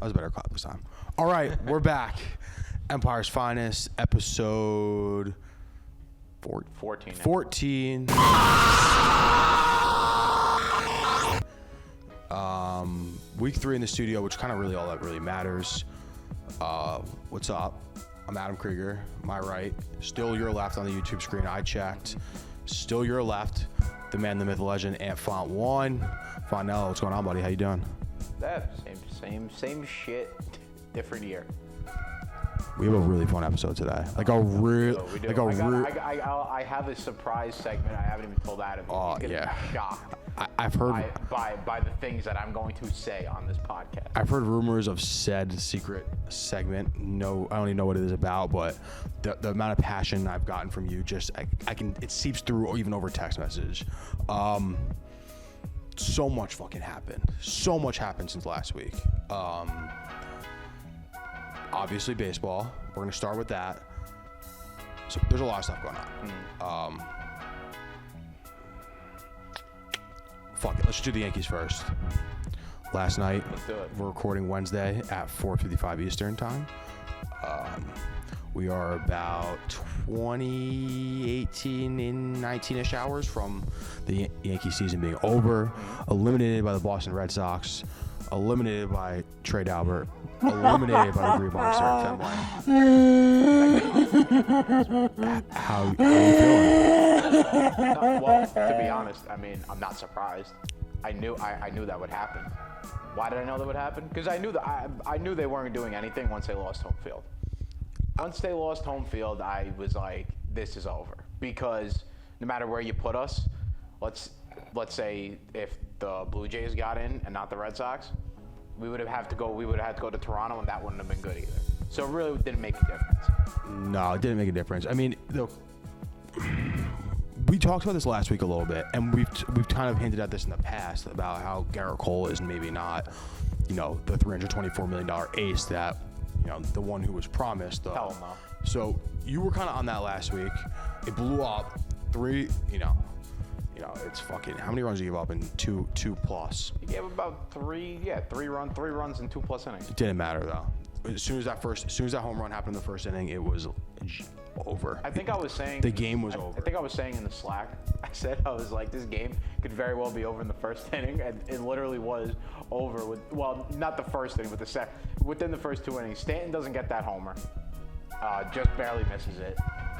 was a better clap this time. All right, we're back. Empire's Finest, episode 14. 14. Week 3 in the studio, which kind of really all that really matters. What's up? I'm Adam Krieger. My right, still your left on the YouTube screen. I checked. Still your left, the man, the myth, the legend, Ant Font 1. Fonell, what's going on, buddy? How you doing? Same shit, different year. We have a really fun episode today. I have a surprise segment. I haven't even told Adam. He's gonna be shocked. I've heard by the things that I'm going to say on this podcast. I've heard rumors of said secret segment. No, I don't even know what it is about, but the amount of passion I've gotten from you, it seeps through even over text message. So much fucking happened. So much happened since last week. Obviously baseball. We're gonna start with that. So there's a lot of stuff going on. Fuck it. Let's do the Yankees first. Last night, let's do it. We're recording Wednesday at 4:55 Eastern time. We are about 18 and 19-ish hours from the Yankee season being over. Eliminated by the Boston Red Sox. Eliminated by Trey Albert. Eliminated by the Green Monster at Fenway. How are you feeling? Well, to be honest, I mean, I'm not surprised. I knew that would happen. Why did I know that would happen? Because I knew they weren't doing anything once they lost home field. Once they lost home field, I was like, this is over. Because no matter where you put us, let's say if the Blue Jays got in and not the Red Sox, we would have had to go to Toronto, and that wouldn't have been good either. So it really didn't make a difference. No, it didn't make a difference. I mean, we talked about this last week a little bit, and we've kind of hinted at this in the past about how Garrett Cole is maybe not, the $324 million ace that, the one who was promised. Hell no. So you were kind of on that last week. It blew up. It's fucking. How many runs did you give up in two plus? He gave about three runs in 2+ innings. It didn't matter though. As soon as that home run happened in the first inning, it was over. I think I was saying the game was over. I think I was saying in the Slack, I was like, this game could very well be over in the first inning, and it literally was over not the first inning, but within the first 2 innings. Stanton doesn't get that homer, just barely misses it.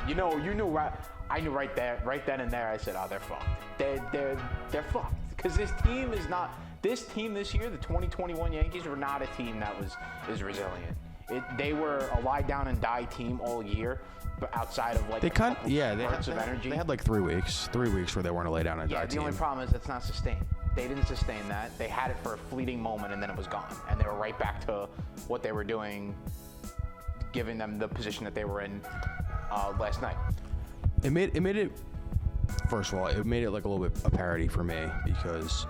You knew right. I knew right then and there. I said, oh, they're fucked. They're fucked because this team this year, the 2021 Yankees were not a team that is resilient. They were a lie down and die team all year, but outside of they had of energy. They had like 3 weeks where they weren't a lay down and die team. The only problem is it's not sustained. They didn't sustain that. They had it for a fleeting moment and then it was gone, and they were right back to what they were doing, giving them the position that they were in last night. It made it. First of all, it made it like a little bit a parody for me because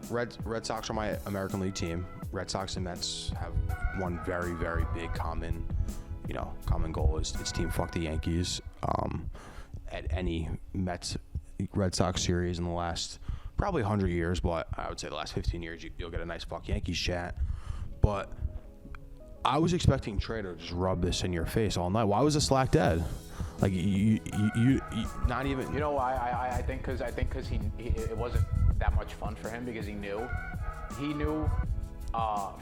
Red Sox are my American League team. Red Sox and Mets have one very, very big common goal is team fuck the Yankees. At any Mets Red Sox series in the last probably 100 years, but I would say the last 15 years, you'll get a nice fuck Yankees chat. But I was expecting Trey to just rub this in your face all night. Why was the Slack dead? Like you not even. You know why? I think because it wasn't that much fun for him because he knew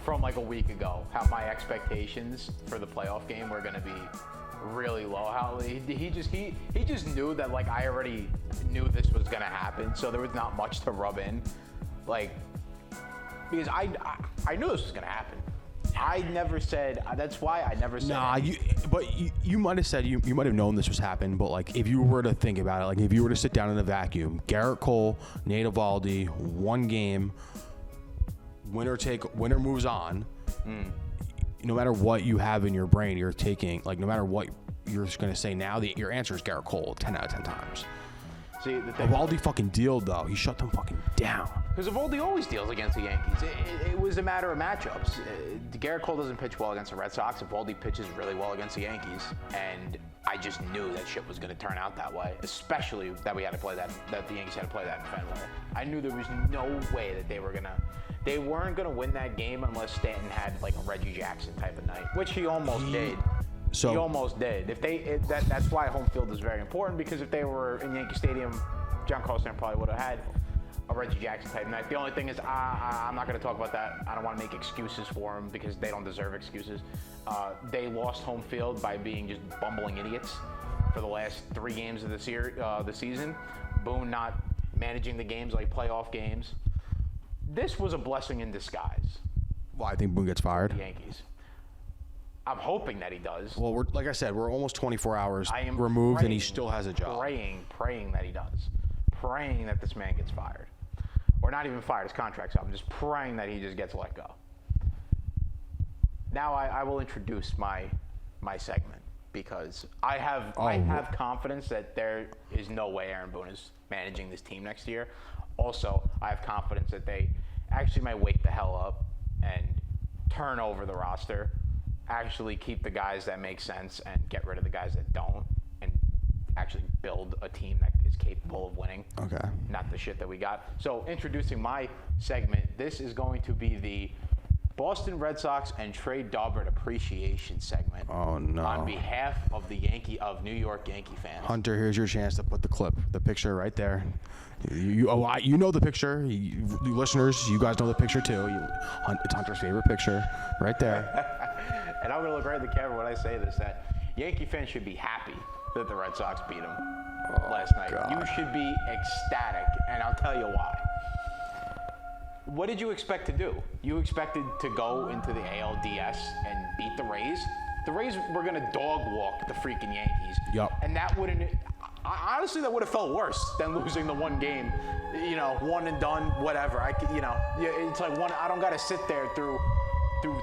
from like a week ago how my expectations for the playoff game were gonna be really low. How he just knew that like I already knew this was gonna happen, so there was not much to rub in, like because I knew this was gonna happen. I never said. That's why I never said. Nah, you might have said you might have known this was happening, but like if you were to think about it, like if you were to sit down in a vacuum, Garrett Cole, Nate Eovaldi, one game, winner moves on. No matter what you have in your brain, you're taking like no matter what you're just gonna say now, your answer is Garrett Cole 10 out of 10 times. See, the thing Eovaldi fucking dealed though. He shut them fucking down. Because Eovaldi always deals against the Yankees. It was a matter of matchups. Garrett Cole doesn't pitch well against the Red Sox. Eovaldi pitches really well against the Yankees, and I just knew that shit was going to turn out that way. Especially that we had to play that the Yankees had to play that in Fenway. I knew there was no way that they were gonna they weren't going to win that game unless Stanton had like a Reggie Jackson type of night, which he almost did. So he almost did. That's why home field is very important, because if they were in Yankee Stadium, Giancarlo Stanton probably would have had a Reggie Jackson type night. The only thing is, I'm not going to talk about that. I don't want to make excuses for them because they don't deserve excuses. They lost home field by being just bumbling idiots for the last 3 games of the season. Boone not managing the games like playoff games. This was a blessing in disguise. well, I think Boone gets fired. The Yankees. I'm hoping that he does. Well, like I said, we're almost 24 hours I am removed, and he praying, still has a job. Praying that he does. Praying that this man gets fired. Or not even fired, his contract's up. I'm just praying that he just gets let go. Now I will introduce my segment, because I have confidence that there is no way Aaron Boone is managing this team next year. Also, I have confidence that they actually might wake the hell up and turn over the roster, actually keep the guys that make sense and get rid of the guys that don't, and actually build a team that is capable of winning. Okay. Not the shit that we got. So introducing my segment, this is going to be the Boston Red Sox and Trey Daubert appreciation segment. Oh no! On behalf of New York Yankee fans. Hunter, here's your chance to put the picture right there. You know the picture. You listeners, you guys know the picture too. It's Hunter's favorite picture, right there. And I'm gonna look right at the camera when I say this. That Yankee fans should be happy that the Red Sox beat them last night. God. You should be ecstatic, and I'll tell you why. What did you expect to do? You expected to go into the ALDS and beat the Rays? The Rays were going to dog walk the freaking Yankees. Yep. And that wouldn't... Honestly, that would have felt worse than losing the one game. One and done, whatever. It's like I don't got to sit there through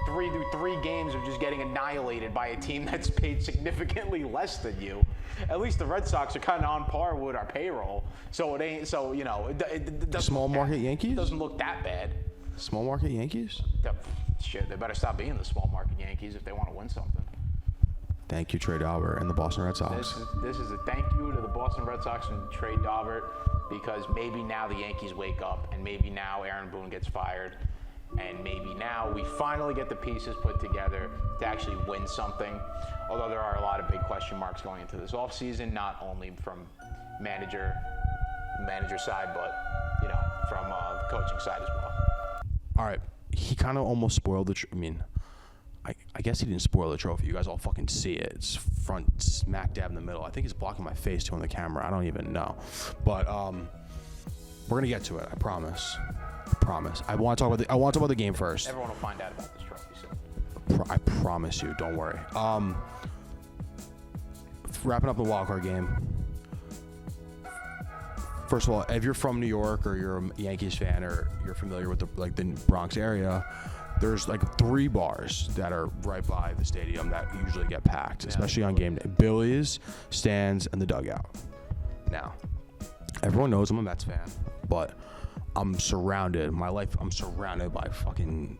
three games of just getting annihilated by a team that's paid significantly less than you. At least the Red Sox are kind of on par with our payroll, so it ain't. So it doesn't. Small market Yankees doesn't look that bad. Small market Yankees. Shit, they better stop being the small market Yankees if they want to win something. Thank you, Trey Daubert and the Boston Red Sox. This is a thank you to the Boston Red Sox and Trey Daubert, because maybe now the Yankees wake up, and maybe now Aaron Boone gets fired. And maybe now we finally get the pieces put together to actually win something. Although there are a lot of big question marks going into this offseason, not only from manager side, but from the coaching side as well. All right, he kind of almost spoiled the. I guess he didn't spoil the trophy. You guys all fucking see it. It's front smack dab in the middle. I think it's blocking my face too on the camera. I don't even know, but we're gonna get to it. I promise. I want to talk about the game first. Everyone will find out about this trophy soon. I promise you. Don't worry. Wrapping up the wildcard game. First of all, if you're from New York or you're a Yankees fan or you're familiar with the Bronx area, there's 3 bars that are right by the stadium that usually get packed, especially on game day. Billy's, Stan's, and the Dugout. Now, everyone knows I'm a Mets fan, but I'm surrounded by fucking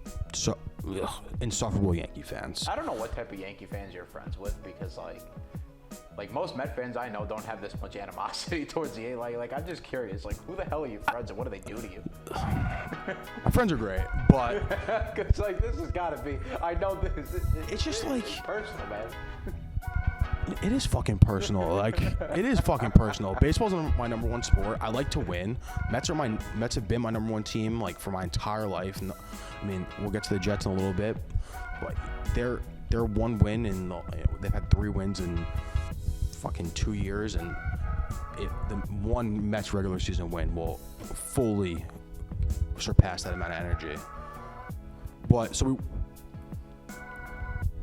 insufferable Yankee fans. I don't know what type of Yankee fans you're friends with, because like most Met fans I know don't have this much animosity towards the Yankees. Like I'm just curious, who the hell are you friends and what do they do to you? My friends are great, but because this has got to be. I know this. It's just personal, man. It is fucking personal. It is fucking personal. Baseball's my number one sport. I like to win. Mets have been my number one team for my entire life. And we'll get to the Jets in a little bit, but they're one win and they've had 3 wins in fucking 2 years, and the one Mets regular season win will fully surpass that amount of energy. But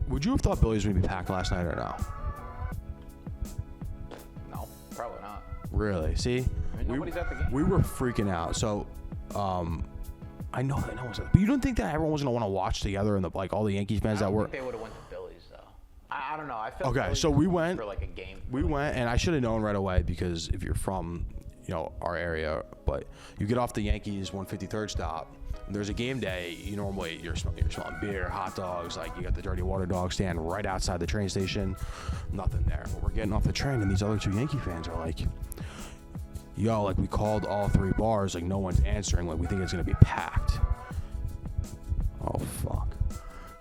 would you have thought Billy's would be packed last night or no? No, probably not. Really? See, nobody's at the game. We were freaking out. So, I know that no one's. But you don't think that everyone was gonna want to watch together, and all the Yankees fans that were. I think they would have went to Billy's though. I don't know. I felt okay. So we went for a game. We went, and I should have known right away, because if you're from our area, but you get off the Yankees 153rd stop. There's a game day. You're smelling beer, hot dogs. You got the dirty water dog stand right outside the train station. Nothing there. But we're getting off the train, and these other 2 Yankee fans are like, "Yo, we called all 3 bars. No one's answering. We think it's gonna be packed."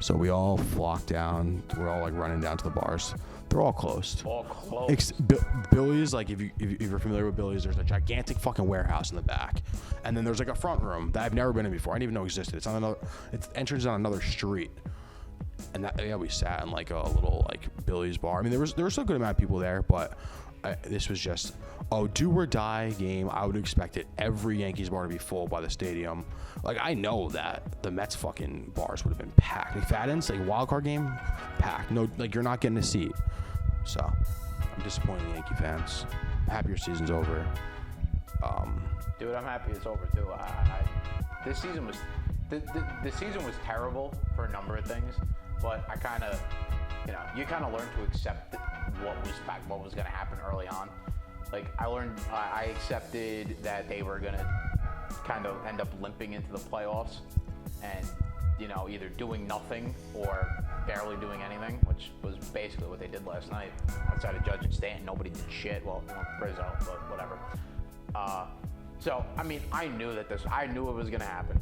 So we all flocked down. We're all like running down to the bars. They're all closed. All closed. Billy's, like, if you're familiar with Billy's, there's a gigantic fucking warehouse in the back, and then there's like a front room that I've never been in before. I didn't even know existed. It's entrance on another street, and we sat in like a little like Billy's bar. I mean, there was still a good amount of people there, but this was just do or die game. I would expect every Yankees bar to be full by the stadium. Like, I know that the Mets fucking bars would have been packed. McFadden's, like, wild card game, packed. No, like, you're not getting a seat. So, I'm disappointed in Yankee fans. I'm happy your season's over. Dude, I'm happy it's over too. This season was the season was terrible for a number of things, but I kind of, you kind of learn to accept what was going to happen early on. Like, I accepted that they were going to kind of end up limping into the playoffs and, either doing nothing or barely doing anything, which was basically what they did last night. Outside of Judge and Stanton, nobody did shit. Well, Rizzo, but whatever. So, I mean, I knew it was going to happen.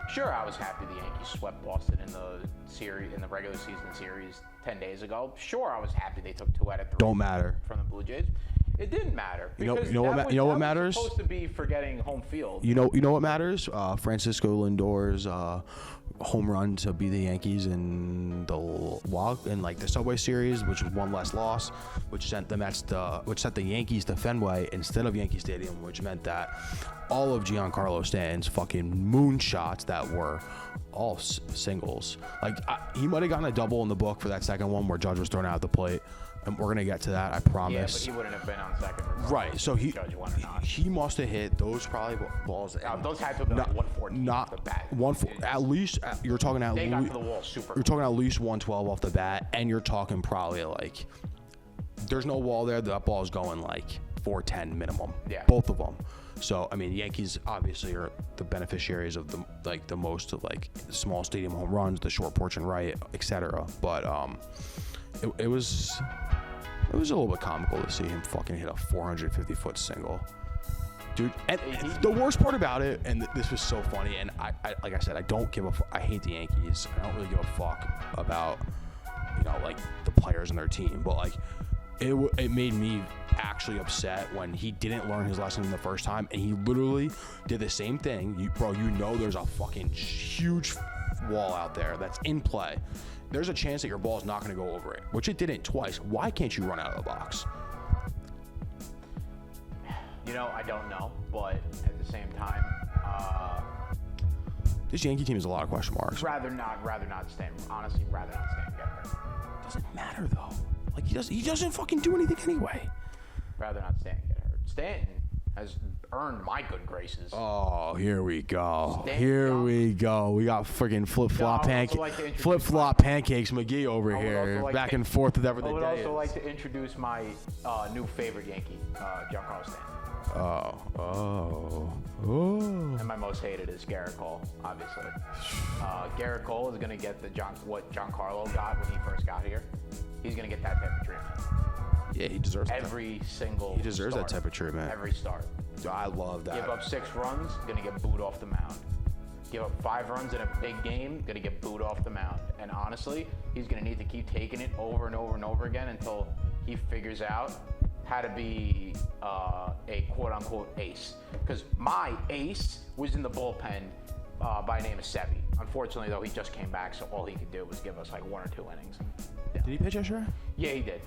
Sure, I was happy the Yankees swept Boston in the regular season series 10 days ago. Sure, I was happy they took 2 out of 3. Don't matter. From the Blue Jays. It didn't matter. You know what matters? Supposed to be for getting home field. You know what matters? Francisco Lindor's home run to beat the Yankees in the Subway Series, which was one less loss, which sent the Yankees to Fenway instead of Yankee Stadium, which meant that all of Giancarlo Stanton's fucking moonshots that were all singles. Like, he might have gotten a double in the book for that second one where Judge was thrown out at the plate. And we're gonna get to that, I promise. Yeah, but he wouldn't have been on second. Right, so he must have hit those probably balls. Those had to have been like 114 off the bat. At least you're talking at they got to the wall super. You're talking at least 112 off the bat, and you're talking probably like there's no wall there. That ball is going like 410 minimum. Yeah, both of them. So I mean, Yankees obviously are the beneficiaries of the most like small stadium home runs, the short porch and right, etc. But it was a little bit comical to see him fucking hit a 450-foot single. Dude, and the worst part about it, and this was so funny, and I like I said, I hate the Yankees. I don't really give a fuck about, like the players and their team, but like it made me actually upset when he didn't learn his lesson the first time, and he literally did the same thing. There's a fucking huge wall out there that's in play. There's a chance that your ball is not going to go over it, which it didn't twice. Why can't you run out of the box? I don't know, but at the same time, this Yankee team has a lot of question marks. Rather not stand. Honestly, rather not stand and get hurt. Doesn't matter though. Like he doesn't fucking do anything anyway. Rather not stand and get hurt. Stanton has earned my good graces. Oh, here we go. We got freaking flip-flop pancakes McGee over here, back and forth with everything. I would also like to introduce my new favorite Yankee, Giancarlo Stanton. Oh. And my most hated is Garrett Cole, obviously. Garrett Cole is going to get what Giancarlo got when he first got here. He's going to get that type of treatment. Yeah, he deserves every single. He deserves that type of treatment. Every start. I love that. Give up 6 runs, gonna get booed off the mound. Give up 5 runs in a big game, gonna get booed off the mound. And honestly, he's gonna need to keep taking it over and over and over again until he figures out how to be a quote-unquote ace. Because my ace was in the bullpen by name of Sevi. Unfortunately, though, he just came back, so all he could do was give us like 1 or 2 innings. Yeah. Did he pitch yesterday? Yeah, he did.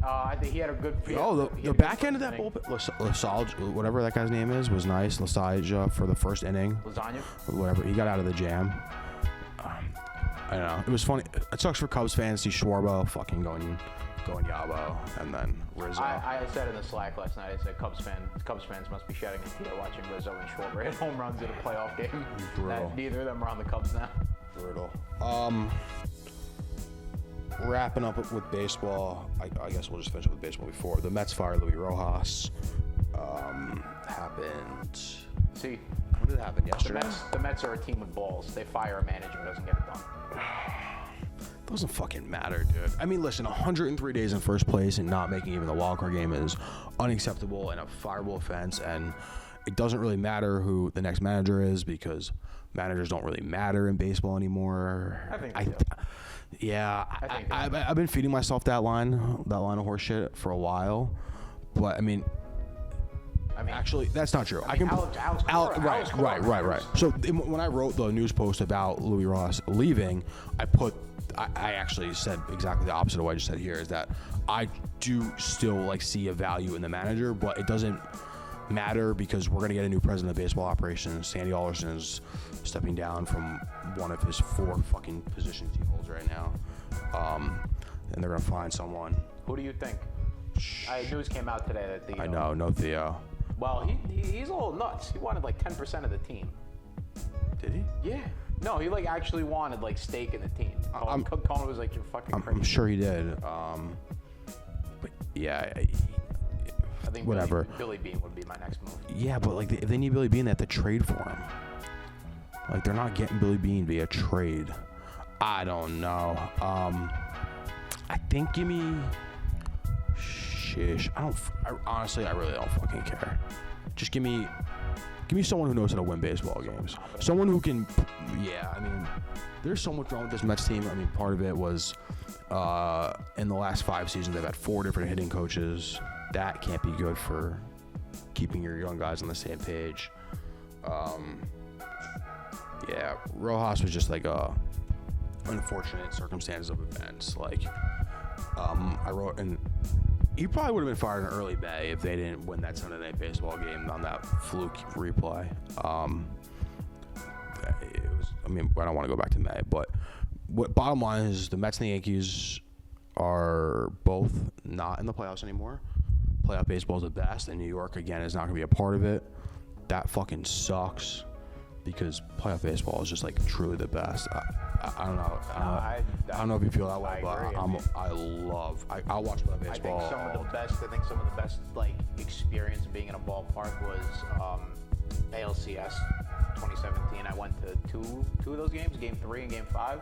I think he had a good. The back end of that bullpen, Lasage, whatever that guy's name is, was nice. Lasage for the first inning. Lasagna. Whatever, he got out of the jam. I don't know. It was funny. It sucks for Cubs fans to see Schwarber fucking going Yabo, and then Rizzo. I said in the Slack last night, I said Cubs fans must be shedding a tear watching Rizzo and Schwarber hit home runs in a playoff game. Neither of them are on the Cubs now. Brutal. Wrapping up with baseball, I guess we'll just finish up with baseball before. The Mets fired Luis Rojas. Happened. See, when did it happen? Yesterday? The Mets are a team with balls. They fire a manager who doesn't get it done. Doesn't fucking matter, dude. I mean, listen, 103 days in first place and not making even the wild card game is unacceptable and a fireable offense. And it doesn't really matter who the next manager is because managers don't really matter in baseball anymore. I think they do. Yeah, I've been feeding myself that line of horse shit for a while, but I mean, actually, that's not true. Right. So when I wrote the news post about Louis Ross leaving, I actually said exactly the opposite of what I just said here. Is that I do still like see a value in the manager, but it doesn't matter because we're gonna get a new president of baseball operations. Sandy Alderson is stepping down from one of his 4 fucking positions he holds right now, and they're gonna find someone. Who do you think? News came out today that Theo. I know, no Theo. Well, he's a little nuts. He wanted like 10% of the team. Did he? Yeah. No, he like actually wanted like stake in the team. Cohen was like, "You're fucking crazy." I'm sure he did. But yeah. I think whatever. Billy Beane would be my next move. Yeah, but like if they need Billy Beane, they have to trade for him. Like they're not getting Billy Beane via trade. I don't know. I think give me. Shish. Honestly, I really don't fucking care. Just give me someone who knows how to win baseball games. Someone who can. Yeah, I mean, there's so much wrong with this Mets team. I mean, part of it was in the last 5 seasons they've had 4 different hitting coaches. That can't be good for keeping your young guys on the same page. Yeah, Rojas was just like unfortunate circumstances of events. Like, I wrote, and he probably would have been fired in early May if they didn't win that Sunday Night Baseball game on that fluke replay. It was. I mean, I don't want to go back to May, but bottom line is the Mets and the Yankees are both not in the playoffs anymore. Playoff baseball is the best, and New York again is not going to be a part of it. That fucking sucks because playoff baseball is just like truly the best. I don't know. I don't know if you feel that way, but I'll watch playoff baseball. I think some of the best like experience of being in a ballpark was ALCS 2017. I went to two of those games, Game 3 and Game 5.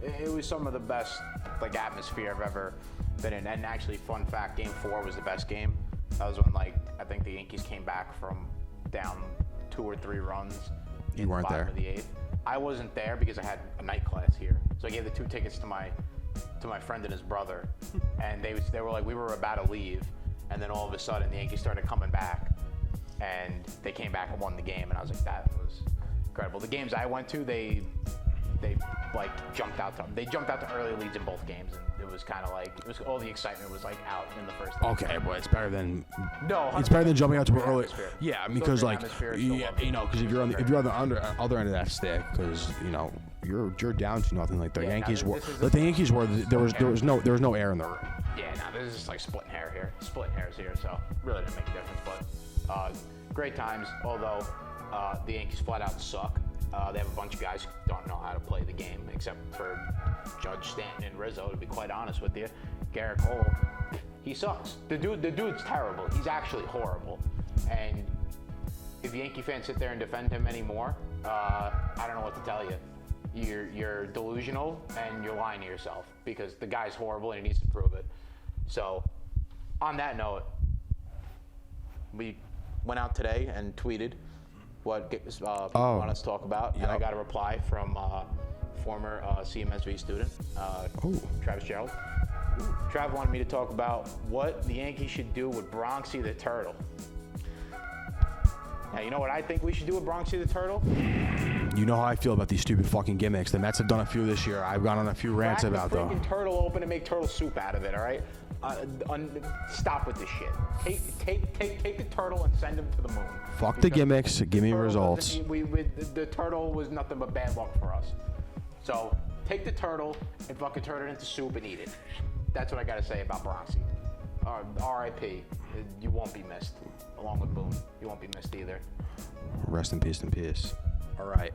It was some of the best like atmosphere I've ever been in. And actually, fun fact, Game 4 was the best game. That was when like I think the Yankees came back from down 2 or 3 runs. You weren't there. Of the 8th. I wasn't there because I had a night class here, so I gave the 2 tickets to my friend and his brother, and they were like, we were about to leave, and then all of a sudden the Yankees started coming back, and they came back and won the game, and I was like, that was incredible. The games I went to, they like jumped out to early leads in both games, and it was kind of like all the excitement was like out in the first inning. Okay, but it's better than it's better than jumping out to early. Atmosphere. Yeah, because like because if you're on the other end of that stick, because you're down to nothing. Like the Yankees were. Like the Yankees were. There was no air in the room. Yeah, this is just like splitting hairs here. So really didn't make a difference, but great times. Although the Yankees flat out suck. They have a bunch of guys who don't know how to play the game, except for Judge, Stanton, and Rizzo, to be quite honest with you. Garrett Cole, he sucks. The dude's terrible. He's actually horrible. And if Yankee fans sit there and defend him anymore, I don't know what to tell you. You're delusional and you're lying to yourself because the guy's horrible and he needs to prove it. So, on that note, we went out today and tweeted what people want us to talk about. Yep. And I got a reply from former CMSV student, Travis Gerald. Trav wanted me to talk about what the Yankees should do with Bronxy the Turtle. Now, you know what I think we should do with Bronxy the Turtle? You know how I feel about these stupid fucking gimmicks. The Mets have done a few this year. I've gone on a few rants about them. Crack the freaking turtle open and make turtle soup out of it, all right? Stop with this shit. Take the turtle and send him to the moon. Fuck the gimmicks. Give me results. The turtle was nothing but bad luck for us. So take the turtle and fucking turn it into soup and eat it. That's what I got to say about Bronxy. R.I.P. You won't be missed. Along with Boone, you won't be missed either. Rest in peace. All right.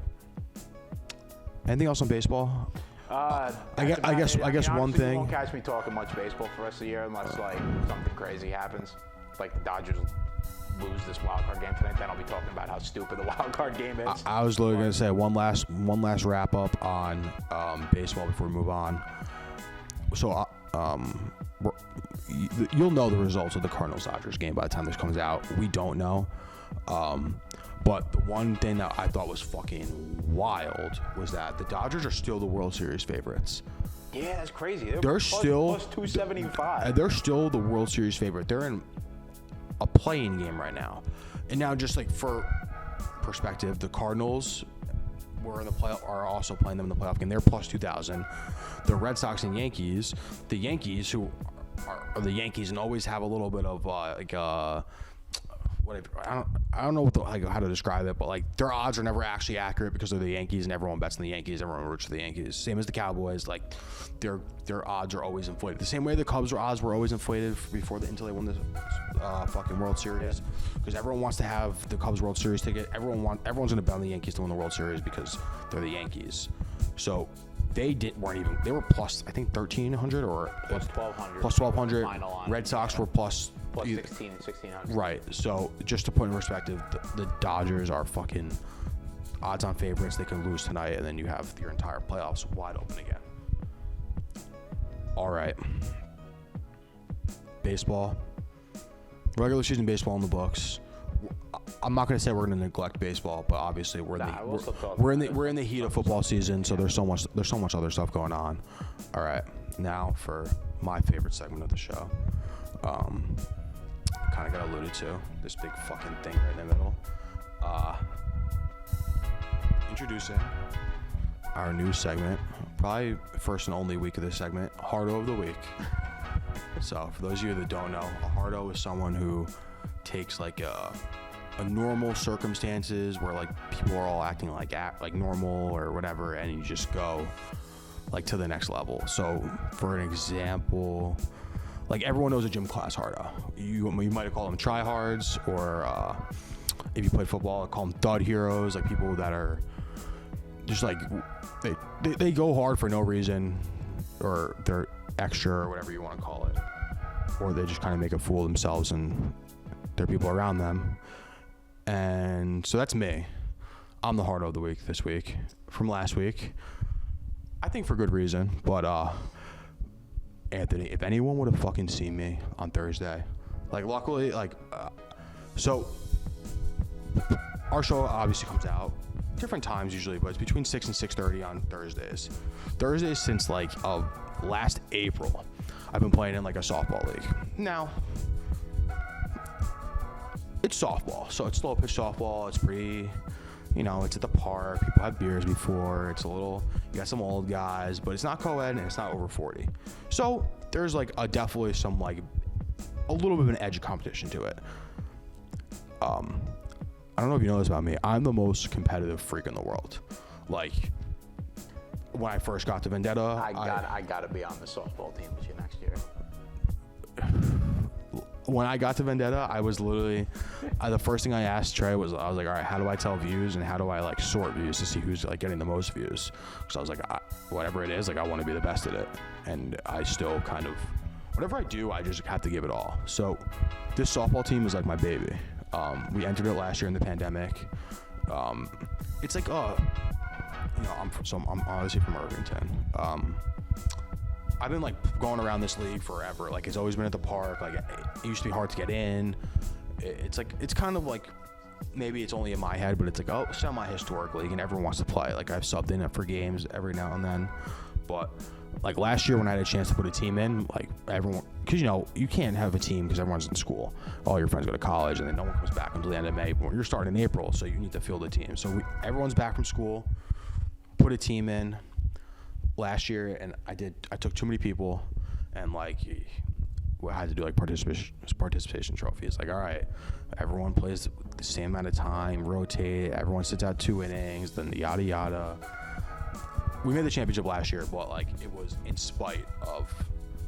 Anything else on baseball? I guess one thing. You won't catch me talking much baseball for the rest of the year unless like something crazy happens, like the Dodgers lose this wild card game tonight. Then I'll be talking about how stupid the wild card game is. I was literally gonna say one last wrap up on baseball before we move on. So you'll know the results of the Cardinals-Dodgers game by the time this comes out. We don't know. But the one thing that I thought was fucking wild was that the Dodgers are still the World Series favorites. Yeah, that's crazy. They're still plus 275. They're still the World Series favorite. They're in a playing game right now. And now, just like for perspective, the Cardinals are also playing them in the playoff game. They're plus 2,000. The Red Sox and Yankees, who are the Yankees and always have a little bit of I don't know how to describe it, but like their odds are never actually accurate because they're the Yankees and everyone bets on the Yankees, everyone roots for the Yankees. Same as the Cowboys, like their odds are always inflated. The same way the Cubs' odds were always inflated until they won the fucking World Series, because everyone wants to have the Cubs World Series ticket. Everyone's gonna bet on the Yankees to win the World Series because they're the Yankees. So they were plus, I think, 1,300 or plus 1,200. Plus 1,200. Red Sox were plus 16 and 1,600. Right. So just to put in perspective, the Dodgers are fucking odds-on favorites. They can lose tonight, and then you have your entire playoffs wide open again. All right. Baseball. Regular season baseball in the books. I'm not going to say we're going to neglect baseball, but obviously we're in the heat of football season, so there's so much other stuff going on. All right, now for my favorite segment of the show. Kind of got alluded to this big fucking thing right in the middle. Introducing our new segment, probably first and only week of this segment, Hardo of the Week. So for those of you that don't know, a Hardo is someone who takes like a normal circumstances where like people are all acting like normal or whatever, and you just go like to the next level. So for an example, like everyone knows a gym class hardo. You might have called them tryhards, or if you played football, call them thud heroes, like people that are just like they go hard for no reason, or they're extra or whatever you want to call it, or they just kind of make a fool of themselves and their people around them. And so that's me. I'm the Hardo of the Week this week from last week. I think for good reason, but Anthony, if anyone would have fucking seen me on Thursday, like luckily, so our show obviously comes out different times usually, but it's between 6 and 6:30 on Thursdays. Thursdays since like last April, I've been playing in like a softball league. Now, it's softball, so it's slow pitch softball. It's pretty, it's at the park. People have beers before. It's you got some old guys, but it's not co-ed and it's not over 40. So there's like definitely some like a little bit of an edge of competition to it. I don't know if you know this about me. I'm the most competitive freak in the world. Like when I first got to Vendetta, I gotta be on the softball team with you next year. When I got to Vendetta, I was literally the first thing I asked Trey was, I was like, all right, how do I tell views and how do I like sort views to see who's like getting the most views? Because I was like, whatever it is, like I want to be the best at it, and I still kind of, whatever I do, I just have to give it all. So this softball team is like my baby. We entered it last year in the pandemic. It's like I'm obviously from Irvington. I've been like going around this league forever. Like it's always been at the park. Like it used to be hard to get in. It's kind of like, maybe it's only in my head, but it's like semi-historic league and everyone wants to play. Like I've subbed in for games every now and then. But like last year when I had a chance to put a team in, like everyone, because you can't have a team because everyone's in school. All your friends go to college and then no one comes back until the end of May. But you're starting in April, so you need to field a team. So everyone's back from school, put a team in last year, and I took too many people, and like I had to do like participation trophies. Like, all right, everyone plays the same amount of time, rotate, everyone sits out 2 innings, then yada yada. We made the championship last year, but like it was in spite of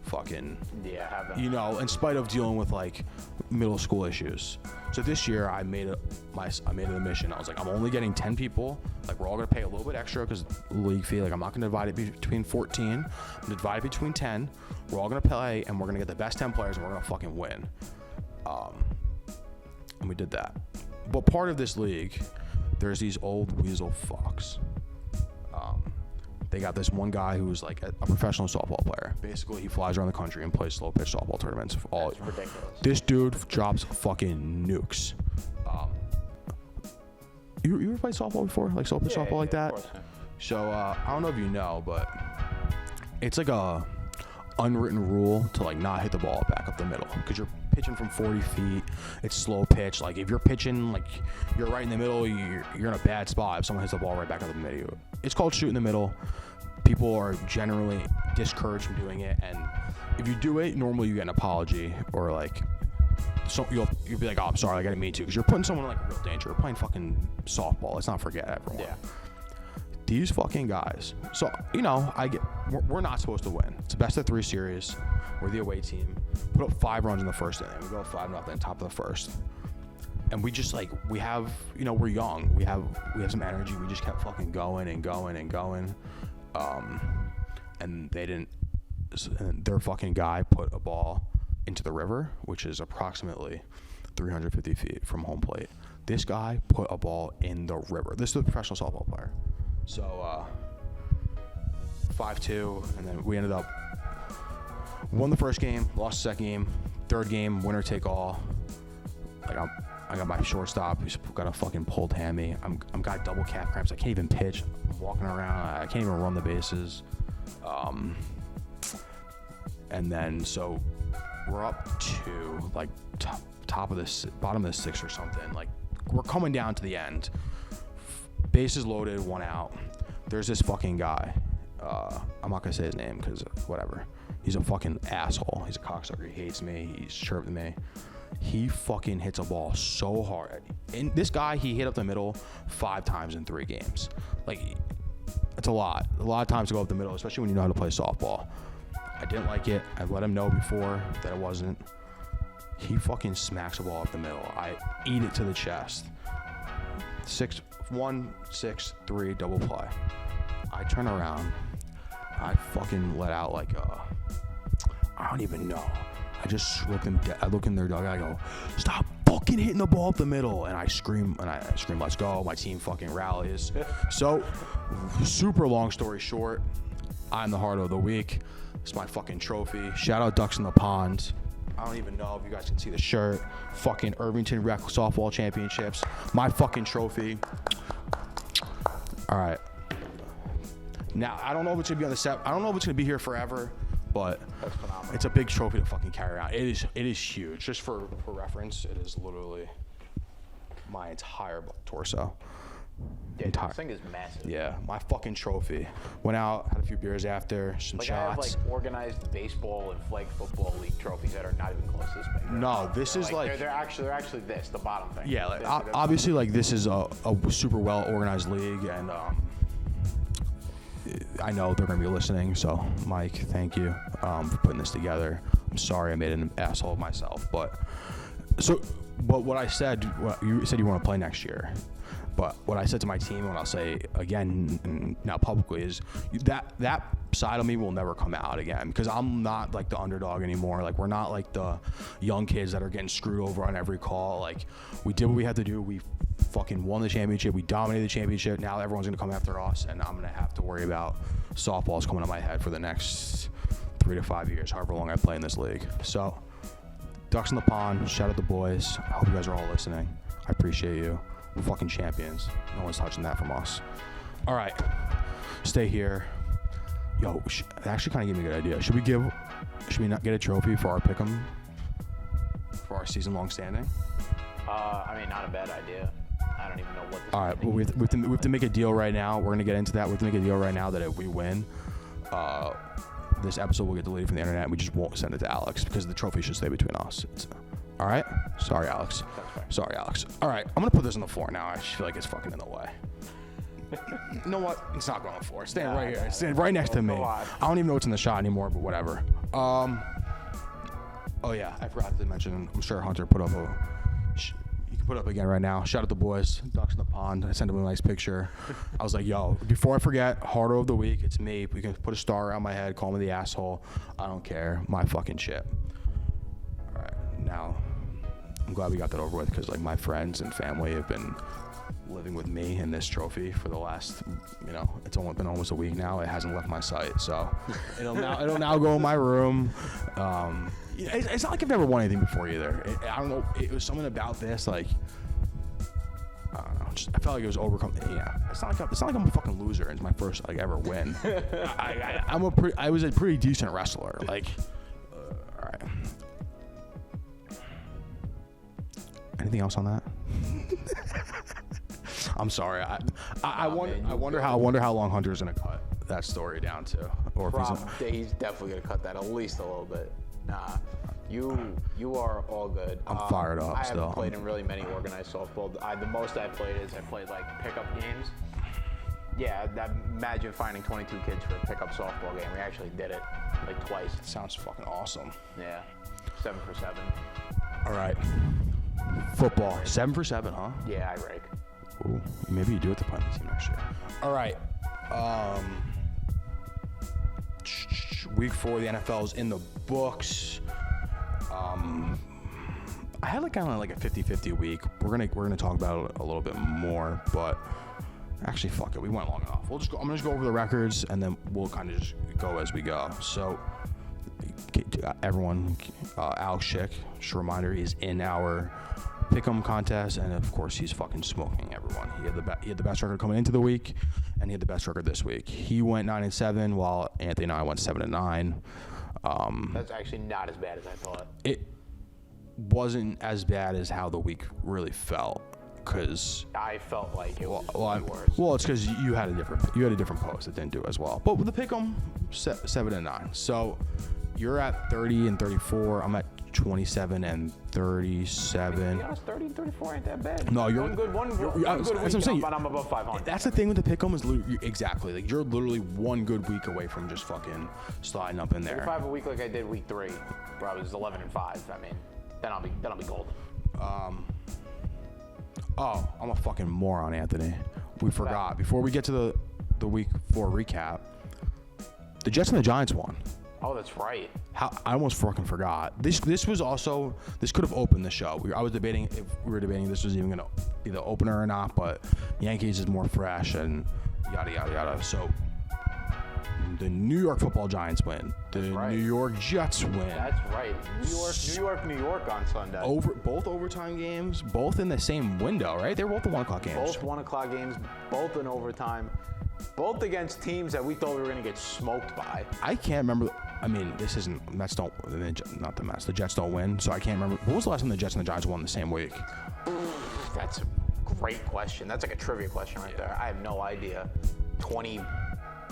fucking in spite of dealing with like middle school issues. So this year I made it a mission. I was like, I'm only getting 10 people. Like we're all gonna pay a little bit extra because league fee. Like I'm not gonna divide it between 14. I'm gonna divide it between 10. We're all gonna play and we're gonna get the best 10 players and we're gonna fucking win. And we did that. But part of this league, there's these old weasel fucks. They got this one guy who's like a professional softball player. Basically, he flies around the country and plays slow pitch softball tournaments. That's ridiculous. This dude drops fucking nukes. You ever played softball before? Like softball like that? Of course, yeah. So I don't know if you know, but it's like a unwritten rule to like not hit the ball back up the middle because you're pitching from 40 feet. It's slow pitch. Like if you're pitching like you're right in the middle, you're in a bad spot if someone hits the ball right back up the middle. It's called shooting the middle. People are generally discouraged from doing it, and if you do it, normally you get an apology or like so you'll be like, oh, I'm sorry, I didn't mean to, because you're putting someone in like real danger. We're playing fucking softball. Let's not forget everyone. Yeah. These fucking guys. So, you know, we're not supposed to win. It's a best of 3 series. We're the away team. Put up 5 runs in the first inning. We go 5-0 top of the first. And we just like, we have, you know, we're young. We have some energy. We just kept fucking going and going and going. And they didn't, their fucking guy put a ball into the river, which is approximately 350 feet from home plate. This guy put a ball in the river. This is a professional softball player. So 5-2, and then we ended up won the first game, lost the second game, third game, winner take all. Like I got my shortstop who's got a fucking pulled hammy. I'm got double calf cramps. I can't even pitch. I'm walking around. I can't even run the bases. And then so we're up to like bottom of the 6th or something. Like we're coming down to the end. Bases loaded, 1 out. There's this fucking guy. I'm not gonna say his name because whatever. He's a fucking asshole. He's a cocksucker. He hates me. He's chirping me. He fucking hits a ball so hard. And this guy, he hit up the middle 5 times in 3 games. Like, it's a lot. A lot of times to go up the middle, especially when you know how to play softball. I didn't like it. I let him know before that it wasn't. He fucking smacks a ball up the middle. I eat it to the chest. 1-6-3 double play. I turn around. I fucking let out like I don't even know. I just look in their dugout. I go, stop fucking hitting the ball up the middle. And I scream, let's go. My team fucking rallies. So, super long story short, I'm the heart of the week. It's my fucking trophy. Shout out Ducks in the Pond. I don't even know if you guys can see the shirt. Fucking Irvington Rec Softball Championships. My fucking trophy. All right. Now, I don't know if it's going to be on the set. I don't know if it's going to be here forever, but That's phenomenal. it's a big trophy to fucking carry around. It is huge. Just for reference, it is literally my entire torso. Yeah, this thing is massive. Yeah, my fucking trophy. Went out, had a few beers after, some Like shots. I have like organized baseball and flag football league trophies that are not even close to this big. No, this is like they're actually this, the bottom thing. yeah, like, This- obviously like this is a super well organized league, and I know they're gonna be listening. So Mike, thank you for putting this together. I'm sorry I made an asshole of myself, but what I said, you said you want to play next year. But what I said to my team, and I'll say again now publicly, is that side of me will never come out again, because I'm not like the underdog anymore. Like, we're not like the young kids that are getting screwed over on every call. Like, we did what we had to do. We fucking won the championship. We dominated the championship. Now everyone's gonna come after us, and I'm gonna have to worry about softballs coming to my head for the next 3 to 5 years, however long I play in this league. So, Ducks in the Pond, shout out the boys. I hope you guys are all listening. I appreciate you. We're fucking champions. No one's touching that from us. All right, stay here. Yo, it actually kind of gave me a good idea. Should we not get a trophy for our pick'em for our season-long standing? I mean, not a bad idea. I don't even know what this All right, well, we have to make a deal right now. We're gonna get into that. We have to make a deal right now that if we win, this episode will get deleted from the internet. And we just won't send it to Alex because the trophy should stay between us. All right? Sorry, Alex. Sorry, Alex. All right, I'm gonna put this on the floor now. I just feel like it's fucking in the way. You know what? It's not going on the floor. It's staying right here. It's staying right next to me. I don't even know what's in the shot anymore, but whatever. Oh yeah, I forgot to mention. I'm sure Hunter put up you can put up again right now. Shout out the boys, Ducks in the Pond. I sent him a nice picture. I was like, yo, before I forget, Harder of the Week. It's me. We can put a star around my head. Call me the asshole. I don't care. My fucking shit. All right, now I'm glad we got that over with, because like my friends and family have been living with me in this trophy for the last, it's only been almost a week now. It hasn't left my sight, so it'll now go in my room. It's not like I've never won anything before either. I don't know. It was something about this, like, I don't know. I felt like it was overcome. Yeah, it's not like I'm a fucking loser. It's my first like ever win. I was a pretty decent wrestler. Like, all right. Anything else on that? I'm sorry. I wonder how long Hunter's gonna cut that story down to, or if he's definitely gonna cut that at least a little bit. Nah, you are all good. I'm fired up. I still. haven't played in really many organized softball. The most I played like pickup games. Yeah, imagine finding 22 kids for a pickup softball game. We actually did it like twice. Sounds fucking awesome. Yeah, 7 for 7. All right. Football, 7 for 7, huh? Yeah, I rake. Ooh, maybe you do with the punting team next year. All right. Week 4, the NFL is in the books. I had like kind of like a 50-50 week. We're gonna talk about it a little bit more, but actually, fuck it. We went long enough. I'm gonna just go over the records, and then we'll kind of just go as we go. So, everyone, Alex Schick, just a reminder, he's in our pick'em contest, and of course, he's fucking smoking everyone. He had the best record coming into the week, and he had the best record this week. He went 9-7, while Anthony and I went 7-9. That's actually not as bad as I thought. It wasn't as bad as how the week really felt, because I felt like it was worse. Well, it's because you had a different post that didn't do as well. But with the pick'em, 7-9. So you're at 30-34. I'm at 27-37. To be honest, 30 and 34 ain't that bad. No, you're one good that's what I'm saying. But I'm above 500. That's the thing with the pick'em is exactly like you're literally one good week away from just fucking sliding up in there. If I have a week like I did week 3, where I was 11-5, I mean, then I'll be golden. Oh, I'm a fucking moron, Anthony. We forgot before we get to the week 4 recap. The Jets and the Giants won. Oh, that's right. I almost fucking forgot. This could have opened the show. I was debating if we were debating this was even gonna be the opener or not, but Yankees is more fresh and yada yada yada. So the New York Football Giants win. The New York Jets win. That's right. New York on Sunday. Both overtime games, both in the same window, right? They were both the 1 o'clock games. Both 1 o'clock games, both in overtime, both against teams that we thought we were gonna get smoked by. I can't remember. I mean, this isn't Mets don't not the Mets. The Jets don't win, so I can't remember. What was the last time the Jets and the Giants won the same week? That's a great question. That's like a trivia question right there. I have no idea. 20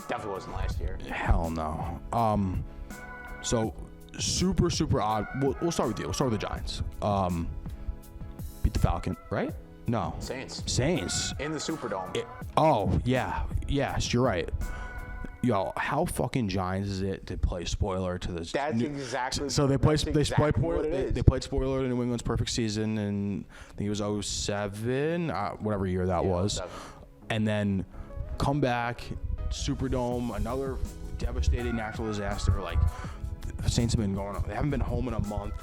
definitely wasn't last year. Hell no. So super odd. We'll start with you. We'll start with the Giants. Beat the Falcon, right? No. Saints. In the Superdome. Yes, you're right. Yo, how fucking Giants is it to play spoiler to this? That's exactly. So they played what it is. They played spoiler to New England's perfect season, and I think it was 07, whatever year that was, 07. And then come back, Superdome, another devastating natural disaster. Like the Saints have been going on. They haven't been home in a month.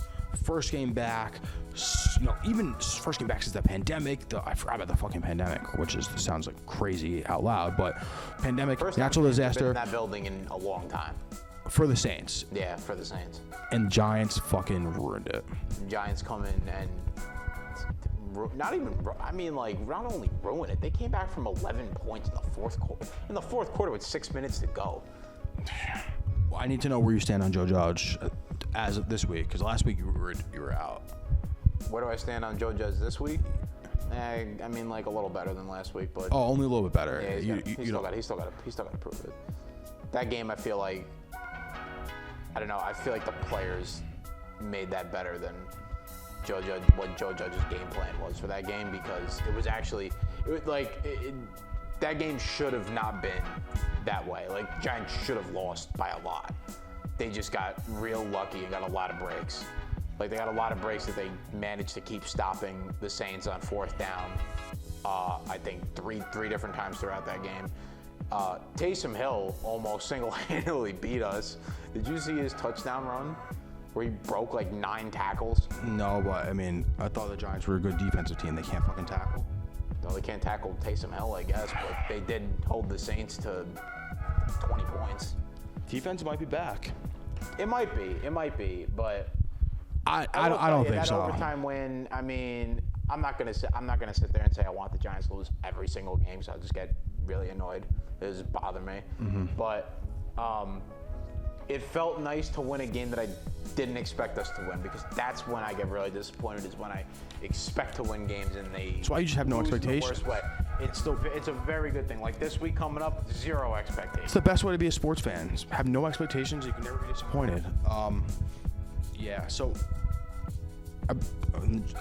First game back, even first game back since the pandemic. I forgot about the fucking pandemic, which sounds like crazy out loud, but pandemic, first natural disaster. Been in that building in a long time. For the Saints. Yeah, for the Saints. And Giants fucking ruined it. Giants come in and not only ruin it, they came back from 11 points in the fourth quarter. In the fourth quarter with 6 minutes to go. Well, I need to know where you stand on Joe Judge as of this week, because last week you were out. Where do I stand on Joe Judge this week? I mean, like a little better than last week, but only a little bit better. Yeah, he's still got to prove it. That game, I feel like, I don't know. I feel like the players made that better than what Joe Judge's game plan was for that game, because it was actually that game should have not been that way. Like, Giants should have lost by a lot. They just got real lucky and got a lot of breaks. Like, they got a lot of breaks that they managed to keep stopping the Saints on 4th down. I think three different times throughout that game. Taysom Hill almost single-handedly beat us. Did you see his touchdown run where he broke like 9 tackles? No, but I mean, I thought the Giants were a good defensive team. They can't fucking tackle. No, they can't tackle Taysom Hill, I guess, but they did hold the Saints to 20 points. Defense might be back. It might be, but I don't think so. That overtime win, I mean, I'm not gonna sit there and say I want the Giants to lose every single game, so I'll just get really annoyed. It just bother me. But it felt nice to win a game that I didn't expect us to win, because that's when I get really disappointed, is when I expect to win games and they That's why you just have no lose in the expectations. worst way. It's a very good thing. Like this week coming up, 0 expectations. It's the best way to be a sports fan. Have no expectations. You can never be disappointed. Yeah. So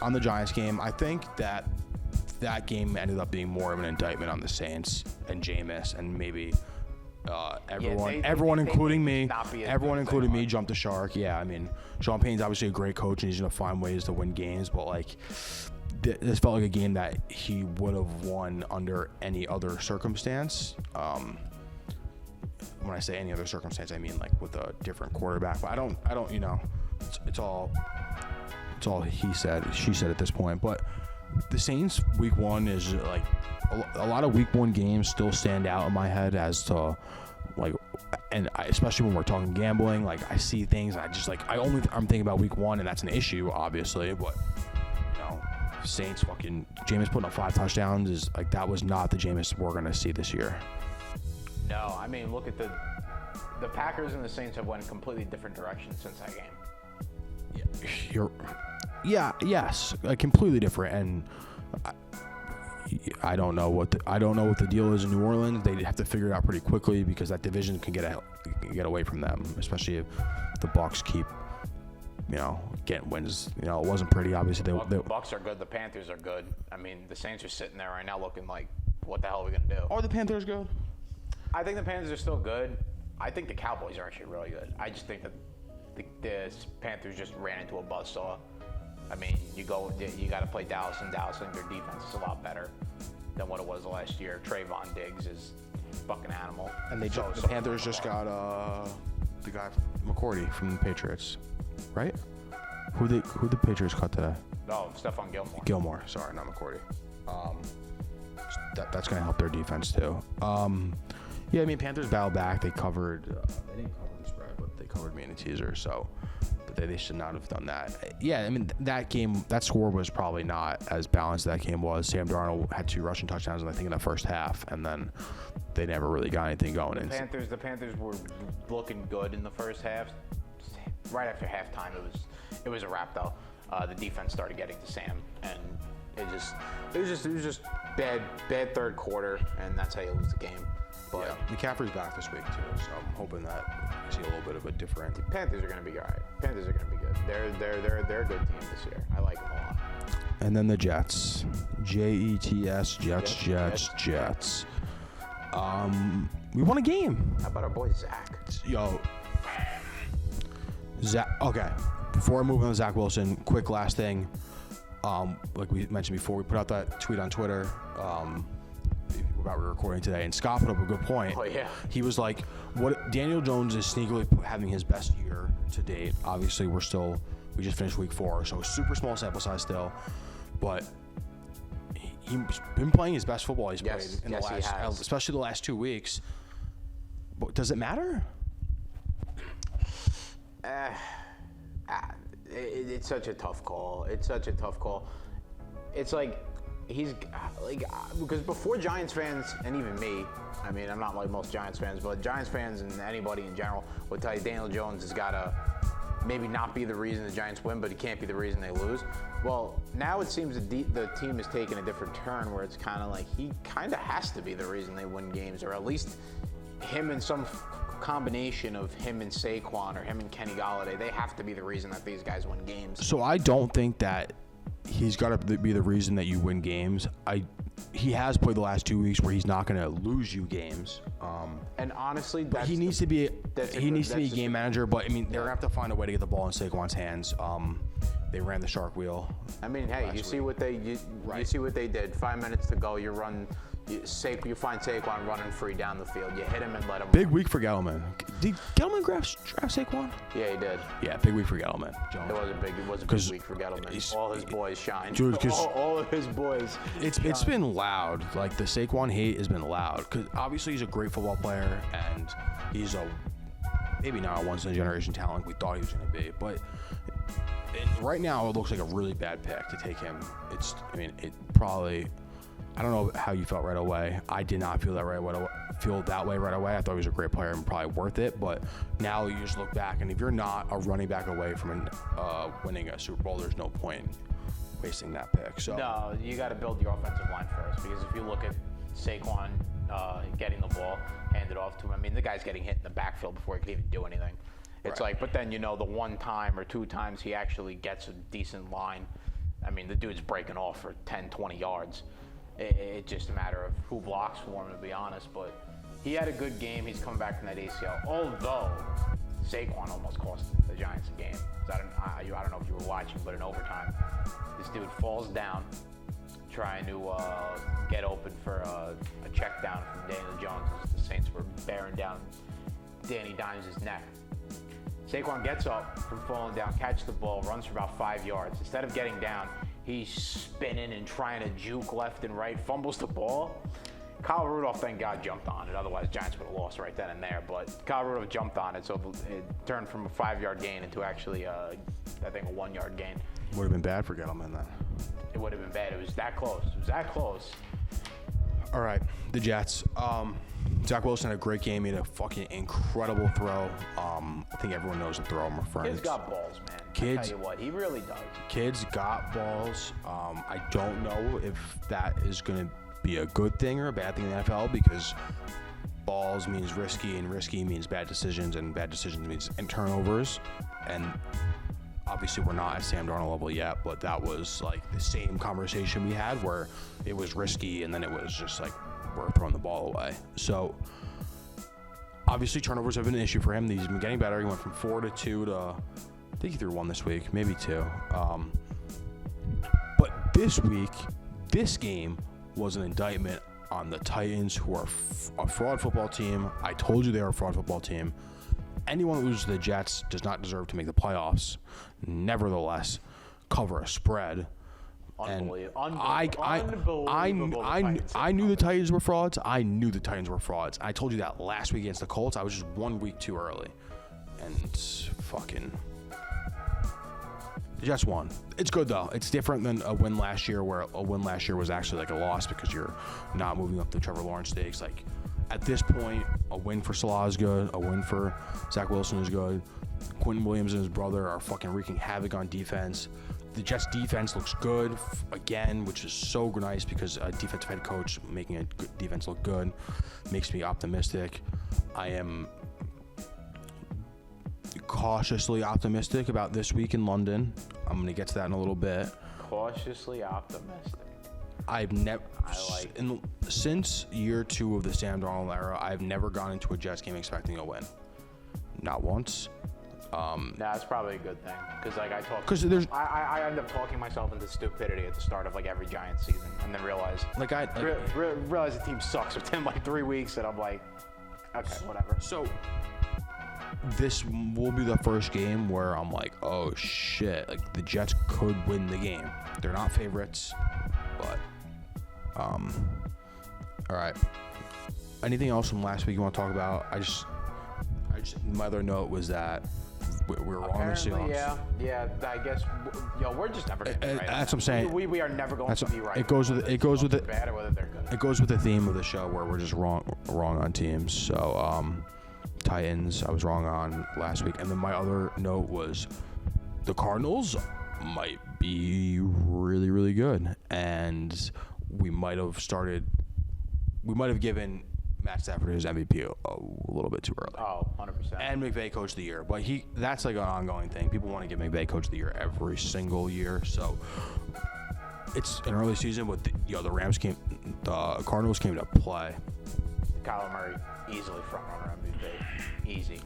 on the Giants game, I think that game ended up being more of an indictment on the Saints and Jameis, and maybe everyone, including me, jumped the shark. Yeah, I mean, Sean Payton's obviously a great coach, and he's gonna find ways to win games. But like, this felt like a game that he would have won under any other circumstance. When I say any other circumstance, I mean like with a different quarterback. But I don't. You know, it's all he said, she said at this point. But the Saints week 1 is like a lot of week 1 games still stand out in my head as to like, and especially when we're talking gambling, like I see things I just like I'm thinking about week 1, and that's an issue obviously. But you know, Saints fucking Jameis putting up 5 touchdowns is like, that was not the Jameis we're gonna see this year. No, I mean, look at the Packers and the Saints have went completely different directions since that game. Yes, completely different, and I don't know what the deal is in New Orleans. They have to figure it out pretty quickly, because that division can get away from them, especially if the Bucs keep, you know, getting wins. You know, it wasn't pretty. Obviously, the Bucs are good. The Panthers are good. I mean, the Saints are sitting there right now looking like, what the hell are we gonna do? Are the Panthers good? I think the Panthers are still good. I think the Cowboys are actually really good. I just think that the Panthers just ran into a buzzsaw. I mean, you got to play Dallas, and Dallas, I think their defense is a lot better than what it was last year. Trayvon Diggs is a fucking animal. And the Panthers just got the guy McCourty from the Patriots, right? Who the Patriots cut today? Oh, Stephon Gilmore. Gilmore, sorry, not McCourty. That's gonna help their defense too. Yeah, I mean, Panthers battled back. They covered. They didn't cover the spread, but they covered me in a teaser. So, but they should not have done that. Yeah, I mean, that score was probably not as balanced as that game was. Sam Darnold had 2 rushing touchdowns, I think, in the first half, and then they never really got anything going. The Panthers were looking good in the first half. Right after halftime, it was a wrap though. The defense started getting to Sam, and it was just bad third quarter, and that's how you lose the game. But yeah, McCaffrey's back this week too, so I'm hoping that we see a little bit of a different. The Panthers are going to be all right. Panthers are going to be good. They're a good team this year. I like them a lot. And then the Jets, Jets. We won a game. How about our boy Zach? Yo, Zach. Okay, before I move on to Zach Wilson, quick last thing. Like we mentioned before, we put out that tweet on Twitter. About recording today, and Scott put up a good point. Oh yeah. He was like, "What Daniel Jones is sneakily having his best year to date. Obviously, we just finished week 4, so super small sample size still, but he's been playing his best football he's played in the last, especially the last 2 weeks. But does it matter? It's such a tough call. It's like. He's like, because before Giants fans, and even me, I mean, I'm not like most Giants fans, but Giants fans and anybody in general would tell you Daniel Jones has got to maybe not be the reason the Giants win, but he can't be the reason they lose. Well, now it seems the team has taken a different turn, where it's kind of like he kind of has to be the reason they win games, or at least him and some combination of him and Saquon or him and Kenny Golladay. They have to be the reason that these guys win games. So I don't think that he's got to be the reason that you win games. He has played the last 2 weeks where he's not going to lose you games. And honestly, he needs to be a game manager. But I mean, they're gonna have to find a way to get the ball in Saquon's hands. They ran the shark wheel. I mean, hey, you see what they did. 5 minutes to go, you find Saquon running free down the field. You hit him and let him. Big week for Gettleman. Did Gettleman draft Saquon? Yeah, he did. Yeah, big week for Gettleman. It was a big week for Gettleman. All his boys shine. Dude, all of his boys. It's been loud. Like the Saquon hate has been loud, because obviously he's a great football player, and he's a maybe not a once-in-a-generation talent like we thought he was going to be, but right now it looks like a really bad pick to take him. It probably, I don't know how you felt right away. I did not feel that way right away. I thought he was a great player and probably worth it, but now you just look back, and if you're not a running back away from winning a Super Bowl, there's no point wasting that pick. So no, you got to build your offensive line first, because if you look at Saquon getting the ball handed off to him, I mean, the guy's getting hit in the backfield before he could even do anything. It's right. like, but then, the one time or two times he actually gets a decent line, I mean, the dude's breaking off for 10, 20 yards. It's just a matter of who blocks for him, to be honest. But he had a good game. He's coming back from that ACL. Although Saquon almost cost the Giants a game. I don't know if you were watching, but in overtime, this dude falls down trying to get open for a check down from Daniel Jones as the Saints were bearing down Danny Dimes' neck. Saquon gets up from falling down, catches the ball, runs for about 5 yards. Instead of getting down, he's spinning and trying to juke left and right, fumbles the ball. Kyle Rudolph, thank God, jumped on it. Otherwise, Giants would have lost right then and there. But Kyle Rudolph jumped on it, so it turned from a 5-yard gain into actually, I think, a 1-yard gain. Would have been bad for Gettleman then. It would have been bad. It was that close. It was that close. All right, the Jets. Zach Wilson had a great game. He had a fucking incredible throw. I think everyone knows the throw I'm referring to. Kid's got balls, man. I tell you what, he really does. Kids got balls. I don't know if that is going to be a good thing or a bad thing in the NFL, because balls means risky, and risky means bad decisions, and bad decisions means turnovers. And obviously we're not at Sam Darnold level yet, but that was like the same conversation we had where it was risky and then it was just like we're throwing the ball away. So obviously turnovers have been an issue for him. He's been getting better. He went from 4 to 2 to, I think he threw 1 this week, maybe 2. But this week, this game was an indictment on the Titans, who are a fraud football team. I told you they are a fraud football team. Anyone who loses to the Jets does not deserve to make the playoffs. Nevertheless, cover a spread. Unbelievable. I knew the Titans were frauds. I knew the Titans were frauds. I told you that last week against the Colts. I was just 1 week too early. And fucking... the Jets won. It's good, though. It's different than a win last year, where a win last year was actually like a loss because you're not moving up the Trevor Lawrence stakes. Like, at this point, a win for Salah is good. A win for Zach Wilson is good. Quentin Williams and his brother are fucking wreaking havoc on defense. The Jets' defense looks good again, which is so nice, because a defensive head coach making a good defense look good makes me optimistic. I am cautiously optimistic about this week in London. I'm going to get to that in a little bit. Cautiously optimistic. Since year 2 of the Sam Darnold era, I've never gone into a Jets game expecting a win. Not once. That's probably a good thing, because like I end up talking myself into stupidity at the start of like every Giants season, and then realize realize the team sucks within like 3 weeks, and I'm like, okay, whatever. So this will be the first game where I'm like, oh shit, like the Jets could win the game. They're not favorites, but all right. Anything else from last week you want to talk about? I just my other note was that we were wrong on the Seahawks. Yeah. I guess we're just never going to be right. That's what I'm saying. We are never going to be right. It goes with the bad or whether they're good. It goes with the theme of the show where we're just wrong on teams. So Titans, I was wrong on last week, and then my other note was the Cardinals might be really, really good, and we might have given Matt Stafford his MVP a little bit too early. Oh, 100%. And McVay Coach of the Year. But that's like an ongoing thing. People want to give McVay Coach of the Year every single year. So it's an early season, but the Cardinals came to play. Kyler Murray, easily front-runner MVP. Easy.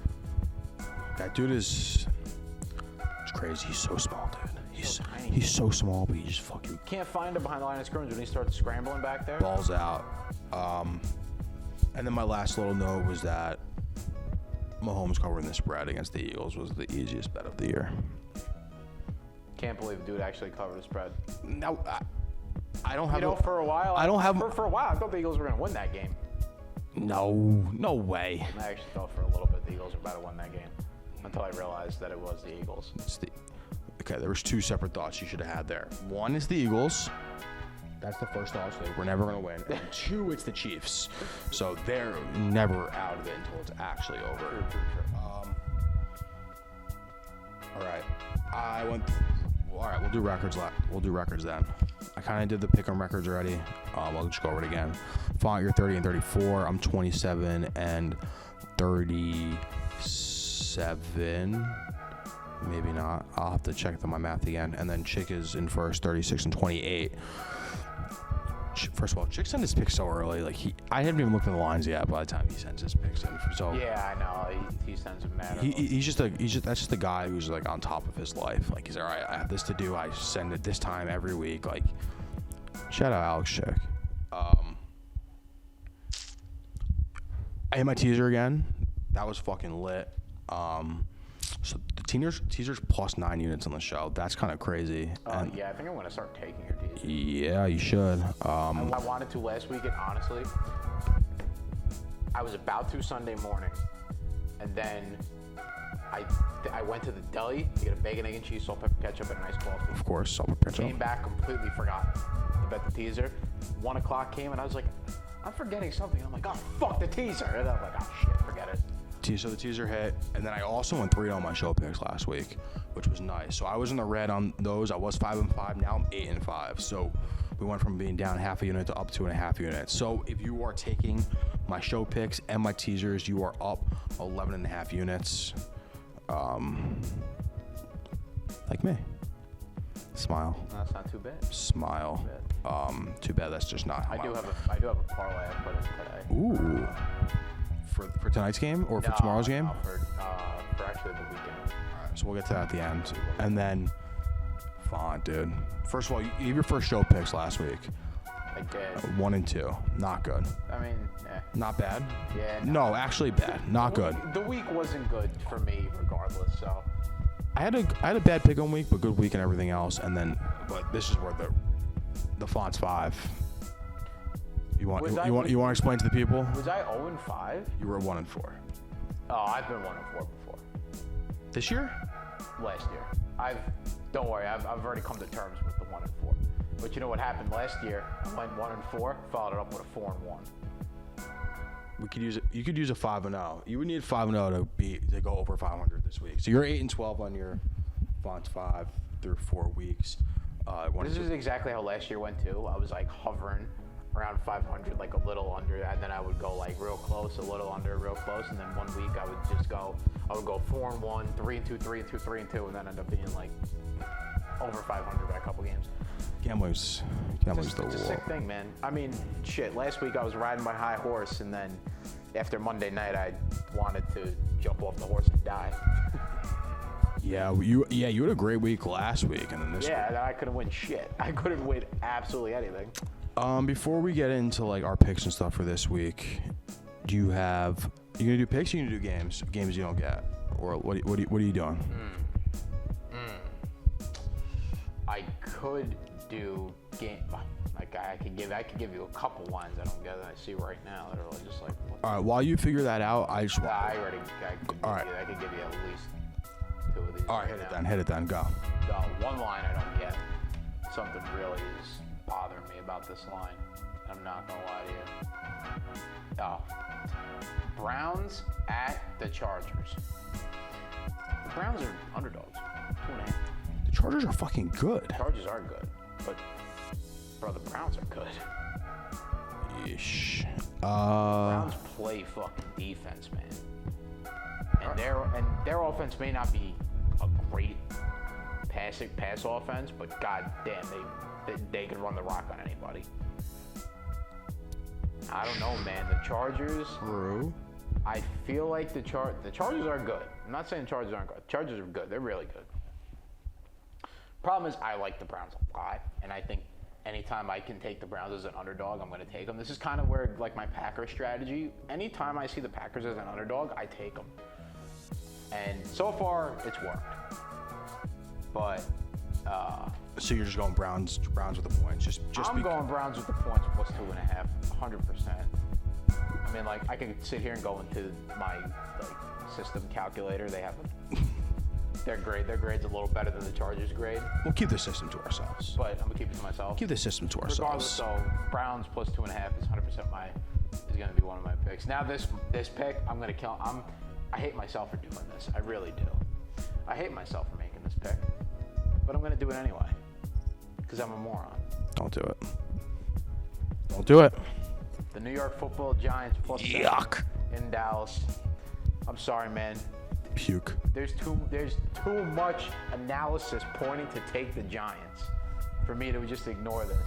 That dude is crazy. He's so small, dude. He's so small, but he just fucking... Can't find him behind the line of scrimmage when he starts scrambling back there. Balls out. And then my last little note was that Mahomes covering the spread against the Eagles was the easiest bet of the year. Can't believe the dude actually covered the spread. Now, I don't have... for a while... For a while, I thought the Eagles were going to win that game. No way. I actually thought for a little bit the the Eagles are about to win that game until I realized that it was the Eagles. Okay, there was 2 separate thoughts you should have had there. One is the Eagles. That's the first thought. So we're never going to win. And 2, it's the Chiefs. So they're never out of it until it's actually over. All right. All right, we'll do records. We'll do records then. I kind of did the pick-em records already. I'll just go over it again. Font, you're 30 and 34. I'm 27 and 37. Maybe not. I'll have to check my math again. And then Chick is in first, 36 and 28. First of all, Chick sent his picks so early. Like I haven't even looked at the lines yet by the time he sends his picks in. So yeah, I know. He sends them mad. That's just a guy who's like on top of his life. Like he's all right. I have this to do. I send it this time every week. Like shout out Alex Chick. I hit my teaser again. That was fucking lit. So the teaser's plus 9 units on the show. That's kind of crazy. Yeah, I think I'm going to start taking your teaser. Yeah, you should. I wanted to last week, and honestly, I was about to Sunday morning, and then I went to the deli to get a bacon, egg, and cheese, salt, pepper, ketchup, and a nice coffee. Of course, salt, pepper, ketchup. Came back, completely forgot to bet the teaser. 1 o'clock came, and I was like, I'm forgetting something. I'm like, oh, fuck the teaser. And I'm like, oh, shit, forget it. So the teaser hit, and then I also went 3 on my show picks last week, which was nice. So I was in the red on those. I was 5 and 5. Now I'm 8 and 5. So we went from being down half a unit to up 2.5 units. So if you are taking my show picks and my teasers, you are up 11.5 units. Like me. Smile. That's not too bad. Smile. Too bad that's just not how I do have a parlay I put in today. Ooh. For tonight's game or for tomorrow's game? No, for actually the weekend. All right, so we'll get to that at the end. And then, font, dude. First of all, you gave your first show picks last week. I did. 1 and 2. Not good. I mean, Not bad? Yeah. No, actually bad. Not good. The week wasn't good for me regardless, so. I had a bad pick on week, but good week and everything else. And then, but this is where the font's 5. You want to explain to the people? Was I 0 and 5? You were 1 and 4. Oh, I've been 1 and 4 before. This year? Last year. Don't worry, I've already come to terms with the 1 and 4. But you know what happened last year? I went 1 and 4, followed it up with a 4 and 1. You could use a 5 and 0. You would need 5 and 0 to go over 500 this week. So you're 8 and 12 on your fonts 5 through 4 weeks. This is exactly how last year went too. I was like hovering around 500, like a little under, and then I would go like real close, a little under, real close, and then 1 week I would go 4 and 1, 3 and 2, 3 and 2, 3 and 2, and then end up being like over 500 by a couple games. Gambling's the It's a sick thing, man. I mean, shit. Last week I was riding my high horse, and then after Monday night I wanted to jump off the horse and die. Yeah, you had a great week last week, and then this. Yeah, I couldn't win shit. I couldn't win absolutely anything. Before we get into like our picks and stuff for this week, you gonna do picks or you gonna do games you don't get, or what are you doing? I could do game. Like I could give you a couple lines I don't get that I see right now that are just like. All right, while you figure that out, I could give you at least 2 of these. All right, hit it then, go. One line I don't get. Something really is bothering me about this line. I'm not gonna lie to you. Browns at the Chargers. The Browns are underdogs. 2.5. The Chargers are fucking good. The Chargers are good, but bro, the Browns are good. Yeesh. Browns play fucking defense, man. And their offense may not be a great pass offense, but god damn, they could run the rock on anybody. I don't know, man. The Chargers. True. I feel like the Chargers are good. I'm not saying the Chargers aren't good. The Chargers are good. They're really good. Problem is, I like the Browns a lot, and I think anytime I can take the Browns as an underdog, I'm going to take them. This is kind of where, like, my Packers strategy. Anytime I see the Packers as an underdog, I take them. And so far, it's worked. But so you're just going Browns with the points. I'm going Browns with the points plus 2.5, 100%. I mean, like, I could sit here and go into my like system calculator. They have their grade's a little better than the Chargers' grade. We'll keep the system to ourselves. But I'm gonna keep it to myself. Keep the system to ourselves. Regardless, so Browns plus 2.5 is 100% is gonna be one of my picks. Now this pick, I'm gonna kill. I hate myself for doing this. I really do. I hate myself for making this pick, but I'm gonna do it anyway because I'm a moron. Don't do it. Don't do it. The New York Football Giants plus 7 in Dallas. I'm sorry, man. Puke. There's too much analysis pointing to take the Giants for me to just ignore this.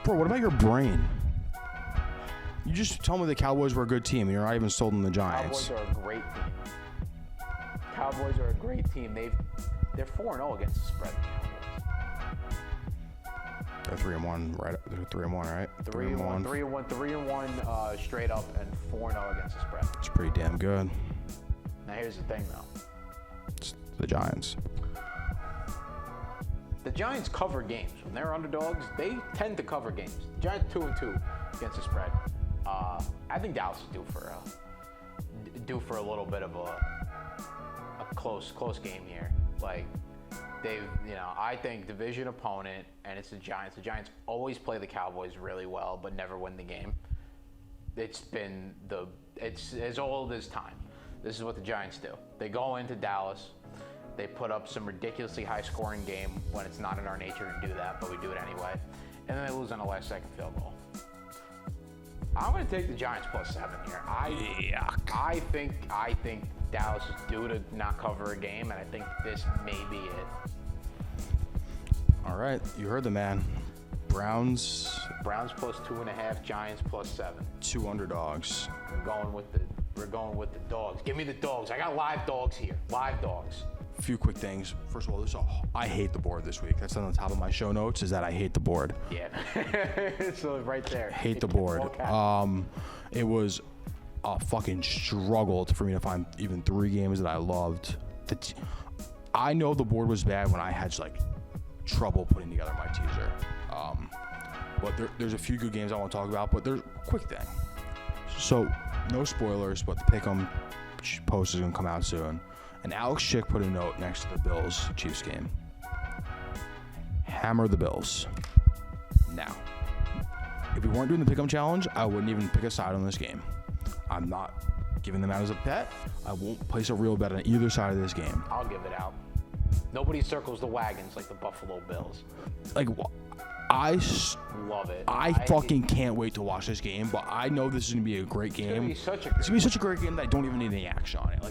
Bro, what about your brain? You just told me the Cowboys were a good team, and you're not even sold on the Giants. Cowboys are a great team. Cowboys are a great team. They're 4-0 against the spread. They're 3-1, right? They're 3-1, right? 3-1 straight up, and 4-0 against the spread. It's pretty damn good. Now here's the thing, though. It's the Giants. The Giants cover games. When they're underdogs, they tend to cover games. The Giants 2-2 against the spread. I think Dallas is due for a little bit of a close game here. Like I think division opponent, and it's the Giants. The Giants always play the Cowboys really well, but never win the game. It's as old as time. This is what the Giants do. They go into Dallas. They put up some ridiculously high-scoring game when it's not in our nature to do that, but we do it anyway. And then they lose on a last-second field goal. I'm going to take the Giants plus 7 here. I think Dallas is due to not cover a game, and I think this may be it. All right, you heard the man. Browns plus 2.5, Giants plus 7. 2 underdogs. We're going with the dogs. Give me the dogs. I got live dogs here. Live dogs. A few quick things. First of all, I hate the board this week. That's on the top of my show notes, is that I hate the board. Yeah. So right there. Hate the board. It was a fucking struggle for me to find even 3 games that I loved. I know the board was bad when I had trouble putting together my teaser. But there's a few good games I want to talk about, but there's a quick thing. So, no spoilers, but the Pick'em post is going to come out soon. And Alex Schick put a note next to the Bills-Chiefs game. Hammer the Bills. Now, if we weren't doing the Pick'em challenge, I wouldn't even pick a side on this game. I'm not giving them out as a bet. I won't place a real bet on either side of this game. I'll give it out. Nobody circles the wagons like the Buffalo Bills. I love it. I fucking can't wait to watch this game, but I know this is going to be a great game. It's going to be such a great game that I don't even need any action on it.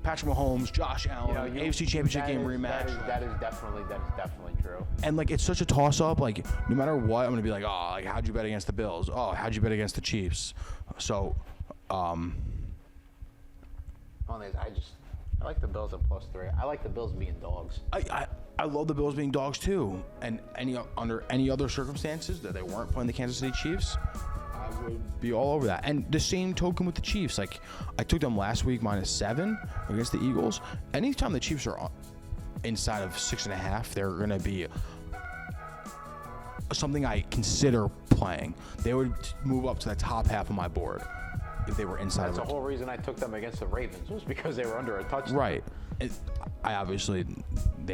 Patrick Mahomes, Josh Allen, AFC Championship game rematch. That is definitely true. And it's such a toss-up. No matter what, I'm going to be how'd you bet against the Bills? Oh, how'd you bet against the Chiefs? So, I like the Bills at plus 3. I like the Bills being dogs. I love the Bills being dogs too. And under any other circumstances that they weren't playing the Kansas City Chiefs, I would be all over that. And the same token with the Chiefs. I took them last week -7 against the Eagles. Anytime the Chiefs are inside of 6.5, they're going to be something I consider playing. They would move up to the top half of my board if they were inside. That's the whole reason I took them against the Ravens, was because they were under a touchdown. Right. They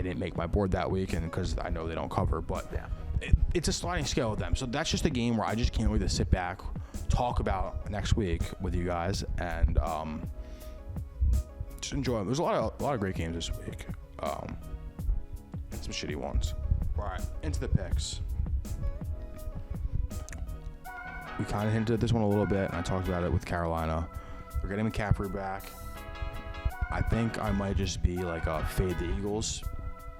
didn't make my board that week, and because I know they don't cover, but yeah. It's a sliding scale with them. So that's just a game where I just can't wait to sit back, talk about next week with you guys, and just enjoy them. There's a lot of great games this week, and some shitty ones. All right, into the picks. We kind of hinted at this one a little bit, and I talked about it with Carolina. We're getting McCaffrey back. I think I might just be fade the Eagles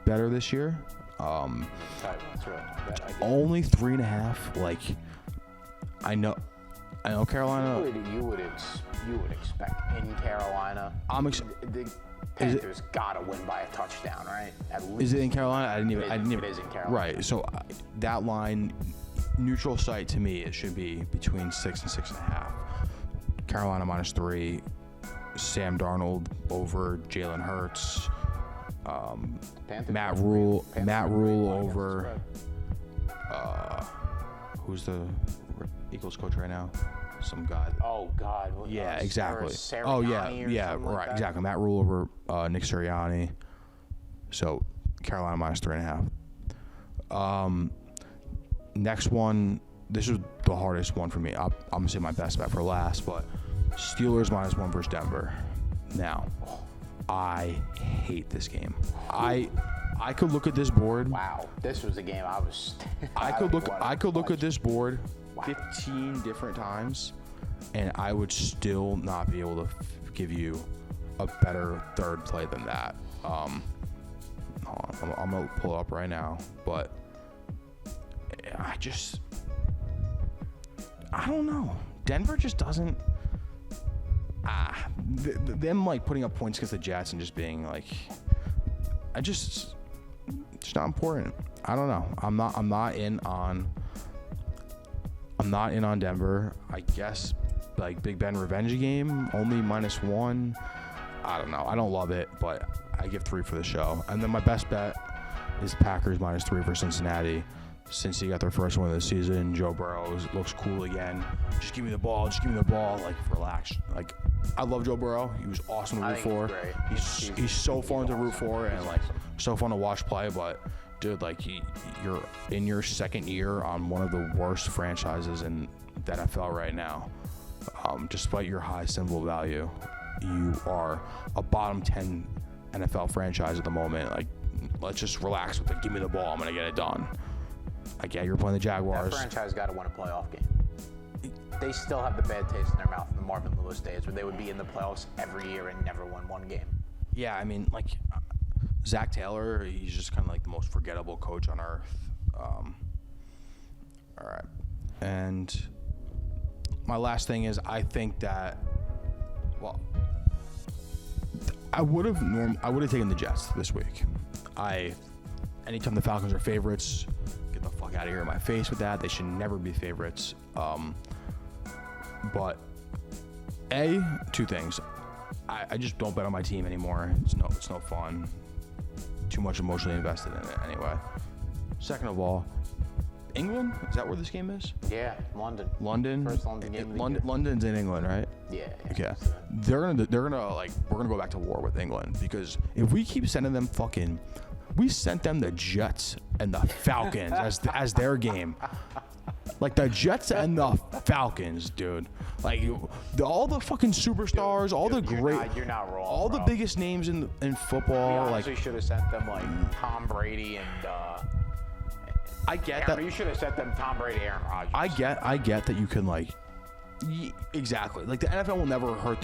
better this year. That's right. Only 3.5. I know Carolina. You would expect in Carolina. The Panthers gotta win by a touchdown, right? At least. Is it in Carolina? I didn't even. It is in Carolina. Right. So that line, neutral site to me, it should be between 6 and 6.5. Carolina -3. Sam Darnold over Jalen Hurts. Matt Rule over. Who's the Eagles coach right now? some guy. Oh God. Yeah, exactly. Oh yeah, like right, that? exactly. Matt Rule over Nick Sirianni. So Carolina minus 3.5. Next one. This is the hardest one for me. I'm gonna say my best bet for last, but Steelers minus 1 versus Denver. Now, I hate this game. I could look at this board. Wow, this was a game I was. I could look at this board 15 different times, and I would still not be able to give you a better third play than that. Hold on, I'm gonna pull it up right now, but I don't know. Denver just doesn't. Them like putting up points against the Jets and just being like, it's not important. I don't know. I'm not in on Denver. I guess like Big Ben revenge game only -1. I don't know. I don't love it, but I give 3 for the show. And then my best bet is Packers -3 for Cincinnati. Since he got their first win of the season, Joe Burrow looks cool again. Just give me the ball. Like, relax. Like, I love Joe Burrow. He was awesome to root for. He's so fun to root for and, like, so fun to watch play. But, dude, like, you're in your second year on one of the worst franchises in the NFL right now. Despite your high symbol value, you are a bottom 10 NFL franchise at the moment. Like, let's just relax with it. Give me the ball. I'm going to get it done. Like, yeah, you're playing the Jaguars. That franchise got to win a playoff game. They still have the bad taste in their mouth from the Marvin Lewis days where they would be in the playoffs every year and never win one game. Yeah, I mean, like, Zach Taylor, he's just kind of like the most forgettable coach on earth. All right. And my last thing is I think that, well, I would have taken the Jets this week. Anytime the Falcons are favorites, get the fuck out of here in my face with that. They should never be favorites. But two things. I just don't bet on my team anymore. It's no fun. Too much emotionally invested in it anyway. Second of all, England? Is that where this game is? Yeah, London. First London game. London's in England, right? Yeah. Okay. They're gonna like, we're gonna go back to war with England because if we keep sending them we sent them the Jets and the Falcons as their game. Like the Jets and the Falcons, dude. Like all the fucking superstars, You're not wrong. All the biggest names in football. We honestly should have sent them like Tom Brady and. I get that. You should have sent them Tom Brady, Aaron Rodgers. I get that you can like. Exactly. Like the NFL will never hurt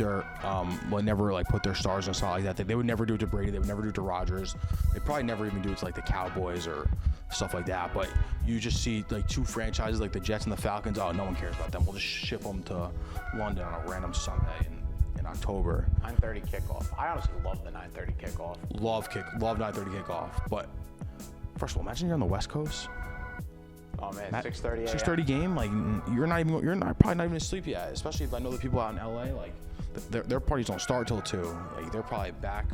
will never like put their stars on something like that. They would never do it to Brady. They would never do it to Rodgers. They probably never even do it to like the Cowboys or stuff like that. But you just see like two franchises like the Jets and the Falcons. Oh, no one cares about them. We'll just ship them to London on a random Sunday in October. 9:30 kickoff. I honestly love the 9:30 kickoff. Love 9:30 kickoff. But first of all, imagine you're on the West Coast. Oh man, 6:30. 6:30 game. Like you're probably not even asleep yet. Especially if I know the people out in LA. Like their parties don't start till 2. Like they're probably back.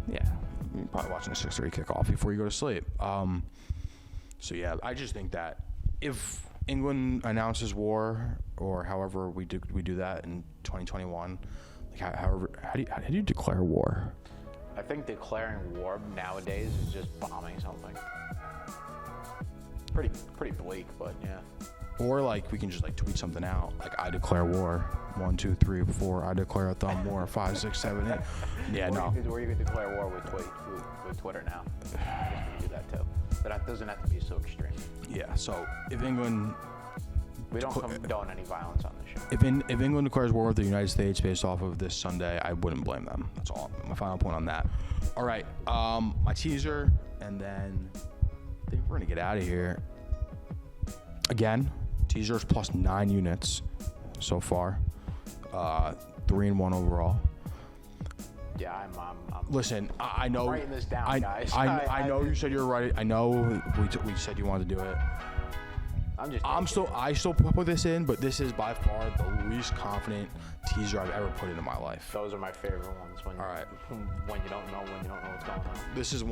Yeah, you're probably watching a 6:30 kickoff before you go to sleep. So yeah, I just think that if England announces war or however we do that in 2021, like how do you declare war? I think declaring war nowadays is just bombing something. Pretty bleak, but yeah. Or like we can just like tweet something out, like I declare war. 1, 2, 3, 4. I declare a thumb war. 5, 6, 7, 8. Yeah, no. Or you could declare war with Twitter now. I guess we can do that too, but that doesn't have to be so extreme. Yeah. So if England, we don't condone any violence on the show. If England declares war with the United States based off of this Sunday, I wouldn't blame them. That's all. My final point on that. All right. My teaser, and then I think we're gonna get out of here. Again, teasers plus 9 units so far. 3-1 overall. Yeah, I'm Listen, I know. I'm writing this down, guys. I know you said you were right. I know we said you wanted to do it. I still put this in, but this is by far the least confident teaser I've ever put into my life. Those are my favorite ones. All right. When you don't know what's going on. This is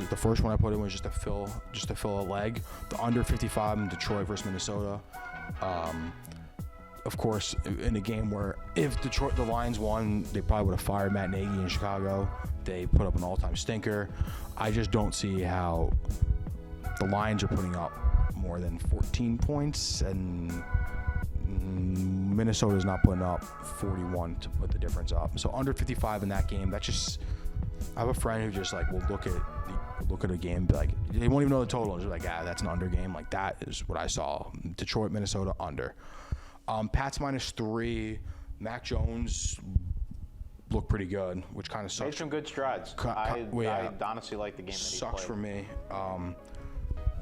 the first one I put in was just to fill a leg. The under 55 in Detroit versus Minnesota. of course, in a game where if the Lions won, they probably would have fired Matt Nagy in Chicago. They put up an all-time stinker. I just don't see how the Lions are putting up more than 14 points, and Minnesota's not putting up 41 to put the difference up. So under 55 in that game. That's just. I have a friend who just like will look at a game, and be like, they won't even know the total. They're like, that's an under game. Like, that is what I saw. Detroit, Minnesota under. Pats -3. Mac Jones looked pretty good, which kind of sucks. Made some good strides. I honestly like the game that he played. Sucks for me.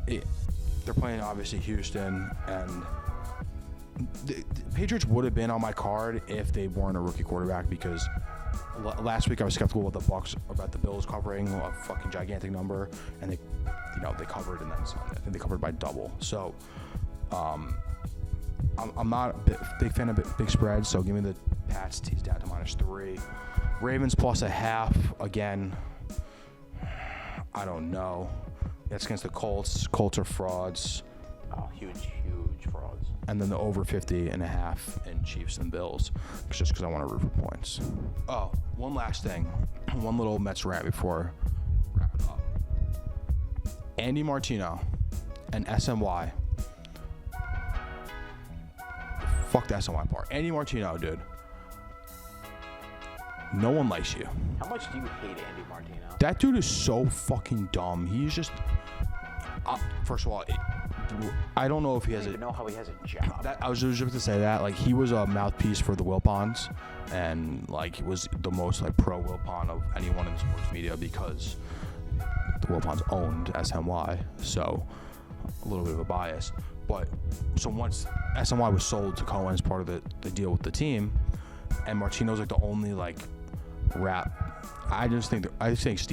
They're playing obviously Houston, and the Patriots would have been on my card if they weren't a rookie quarterback, because last week I was skeptical about the Bills covering a fucking gigantic number, and they covered, and then some. I think they covered by double. So I'm not a big fan of big spreads, so give me the Pats teased down to -3. Ravens +0.5. Again, I don't know. That's against the Colts. Colts are frauds. Oh, huge frauds. And then the over 50.5 in Chiefs and Bills, just because I want to root for points. Oh, one last thing. One little Mets rant before we wrap it up. Andy Martino and SNY. Fuck the SNY part. Andy Martino, dude. No one likes you. How much do you hate Andy Martino? That dude is so fucking dumb. He's just. First of all, I don't know if he has I don't even know how he has a job. I was just about to say that. Like, he was a mouthpiece for the Wilpons, and like he was the most like pro Wilpon of anyone in sports media, because the Wilpons owned SNY, so a little bit of a bias. But so once SNY was sold to Cohen as part of the deal with the team, and Martino's like the only like rap. I think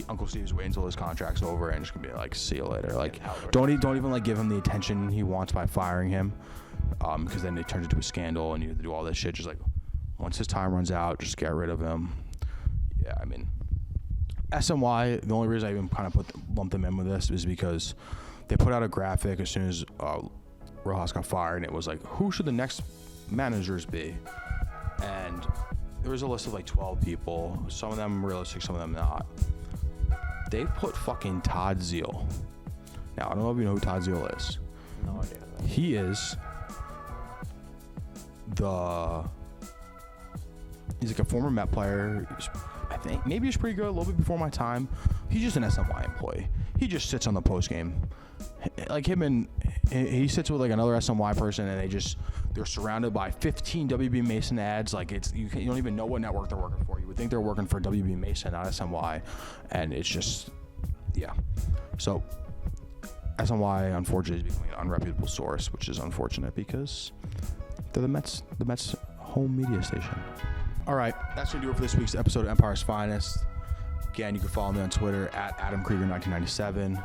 Uncle Steve's waiting until his contract's over and just gonna be like, see you later. Like, don't even like give him the attention he wants by firing him, because then it turns into a scandal and you have to do all this shit. Just like, once his time runs out, just get rid of him. Yeah, I mean, SNY. The only reason I even kind of lumped them in with this is because they put out a graphic as soon as Rojas got fired, and it was like, who should the next managers be? And there was a list of like 12 people. Some of them realistic, some of them not. They put fucking Todd Zeal. Now, I don't know if you know who Todd Zeal is. No idea. He is he's like a former Met player. I think maybe he's pretty good, a little bit before my time. He's just an SNY employee. He just sits on the post game. Like he sits with like another SNY person, and they're surrounded by 15 WB Mason ads. Like, you don't even know what network they're working for. You would think they're working for WB Mason, not SNY, and it's just, yeah. So SNY unfortunately is becoming an unreputable source, which is unfortunate because they're the Mets home media station. All right, that's gonna do it for this week's episode of Empire's Finest. Again, you can follow me on Twitter at AdamKrieger1997.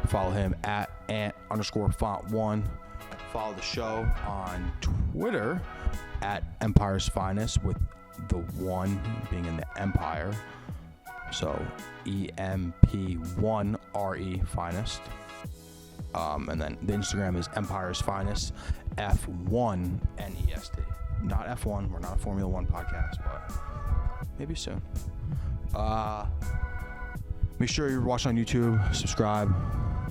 Follow him at ant_font1. Follow the show on Twitter at Empire's Finest, with the 1 being in the Empire. So EMP1RE Finest. And then the Instagram is Empire's Finest, F1NEST. Not F1. We're not a Formula 1 podcast, but maybe soon. Make sure you're watching on YouTube. Subscribe,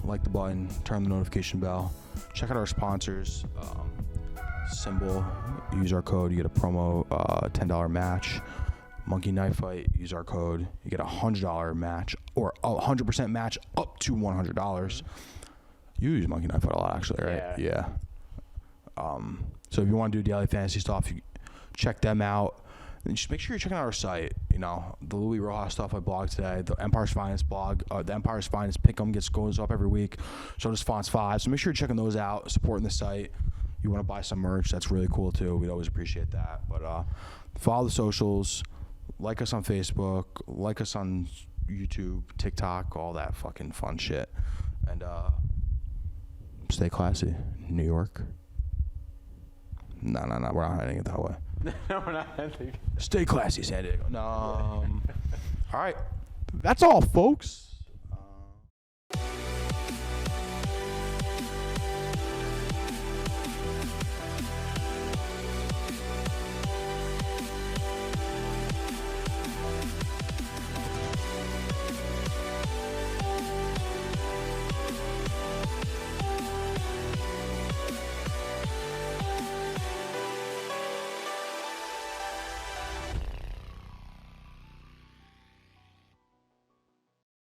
like the button, turn the notification bell. Check out our sponsors. Symbol, use our code, you get a promo, $10 match. Monkey Knife Fight, use our code, you get a $100 match, or a 100% match up to $100. You use Monkey Knife Fight a lot, actually, right? Yeah. So if you want to do daily fantasy stuff, you check them out. And just make sure you're checking out our site. You know, the Louis Rojas stuff I blogged today, the Empire's Finest blog, the Empire's Finest Pick'em goes up every week. So does Fonts 5. So make sure you're checking those out, supporting the site. You want to buy some merch, that's really cool too. We'd always appreciate that. But follow the socials, like us on Facebook, like us on YouTube, TikTok, all that fucking fun shit. And stay classy, New York. No, we're not heading it that way. No, we're not heading. Stay classy, San Diego. No. All right. That's all, folks.